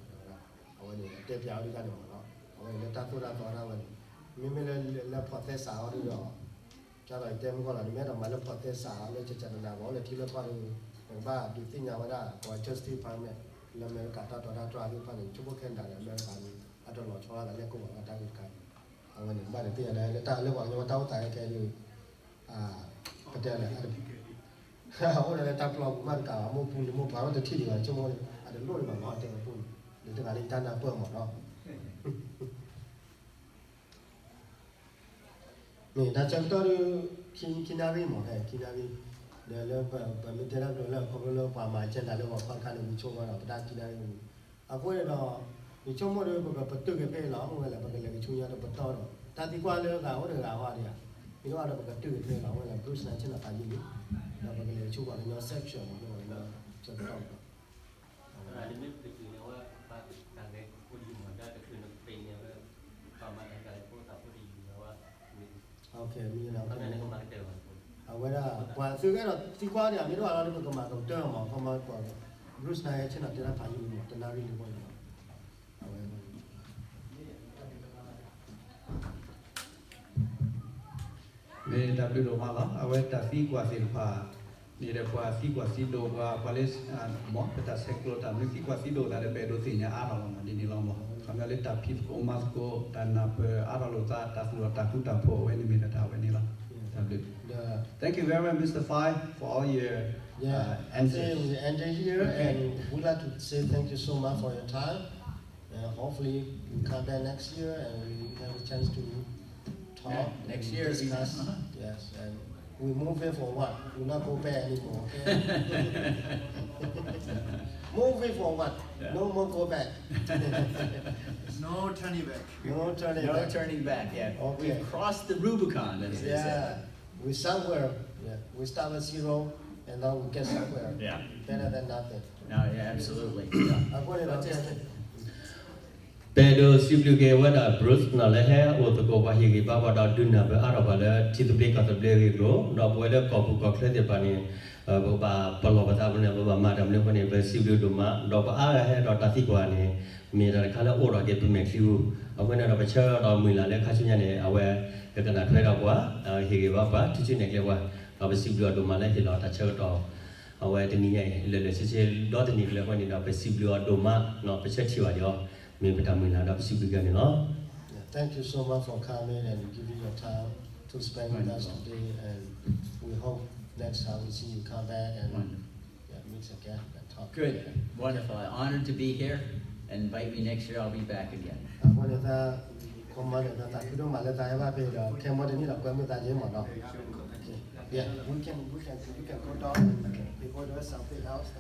wa ni te pya ri ka ne mo no wa le ta tu da to ra wa ni me le process sa ri yo cha da te mo ko la ni me da ma le process sa le cha cha na ba le ti le ko ri ba du ti nya wa da ko justice department America, America, I don't know, Chola, the Leco, and David Kai. I went in by the theatre, and the time one, you were out, I tell you, but then I want to tap log Manka, more power to kill you, and tomorrow at the Lord of my heart, the Valitana Perma. Me, that's a story, Kinari, Kinari. The love, but me tell the love, Covolo, my gender, what kind of which one of that Kinari. I put it on. Ni chomo de ko pa tu ke pe la mo la ba ke le chu ya de pa to ro ta ti kwa le ga ho de ga wa dia ni lo da ba ke tu ke pe la mo la Bruce na chen na pa yi ni da ba ke le chu wa no section mo la cha to ro อันนี้ไม่คือว่าทางเด็กผู้ดีเหมือนได้แต่คือเป็นเนี่ยว่าประมาณการพูดกับผู้ดีแล้วว่า okay มีนะ ตอนนั้นก็มาเจอมัน เอาไว้ละกว่าซื้อก็ti kwa dia mi lo la ko ma ko to mo ko ma ko Bruce na chen na te na pa yi ni te na ri ni ko Ve W do mala, awe ta fi kwa fi pa, ni de kwa fi kwa fi do kwa palis mo peta seklo ta mi fi kwa fi do ta de pe do ti nya ara lo ma ni ni lo mo. Kami le ta pi ko mas ko ta na pe ara lo ta lo ta ku ta po we ni mi ta we ni la. W. Thank you very much, Mr. Fai, for all your answers. We end here, and we'd like to say thank you so much for your time. Hopefully, you come back next year and we have a chance to talk. Next year, discuss. Yes, and we move here for what? We not go back anymore. Okay? Move here for what? Yeah. No more go back. No turning back. No turning back. No turning back. Yeah. Okay. We've crossed the Rubicon, as they say. Yeah, we somewhere. Yeah, we start at zero, and now we get somewhere. Yeah. Better than nothing. No, yeah, absolutely. Yeah. I put it on Pero si bluge wada Bruce na lehe o to go bahi gi baba da dunna be araba le ti to be ka to ble ro no bo le ko bu ko khle de ba ni bo ba palo ba ta ne bo ba ma dam ne ko ne be si blu do ma do ba a he do ta ti kwa ni mi da kha le o ro ge tu me khiu a ko ne do ba cha do mi la le kha chu nya ne a we be ka na khle da kwa hi gi ba ba ti chi ne kle wa ba be si blu do ma le hi lo ta cha do a we de ni ne le che che do de ni kle ko ni da be si blu do ma no be che chi wa yo Thank you so much for coming and giving your time to spend with us today, and we hope next time we see you come back and meet again and talk. Good, wonderful. I'm honored to be here. Invite me next year, I'll be back again. Yeah, we can go down before there's something else.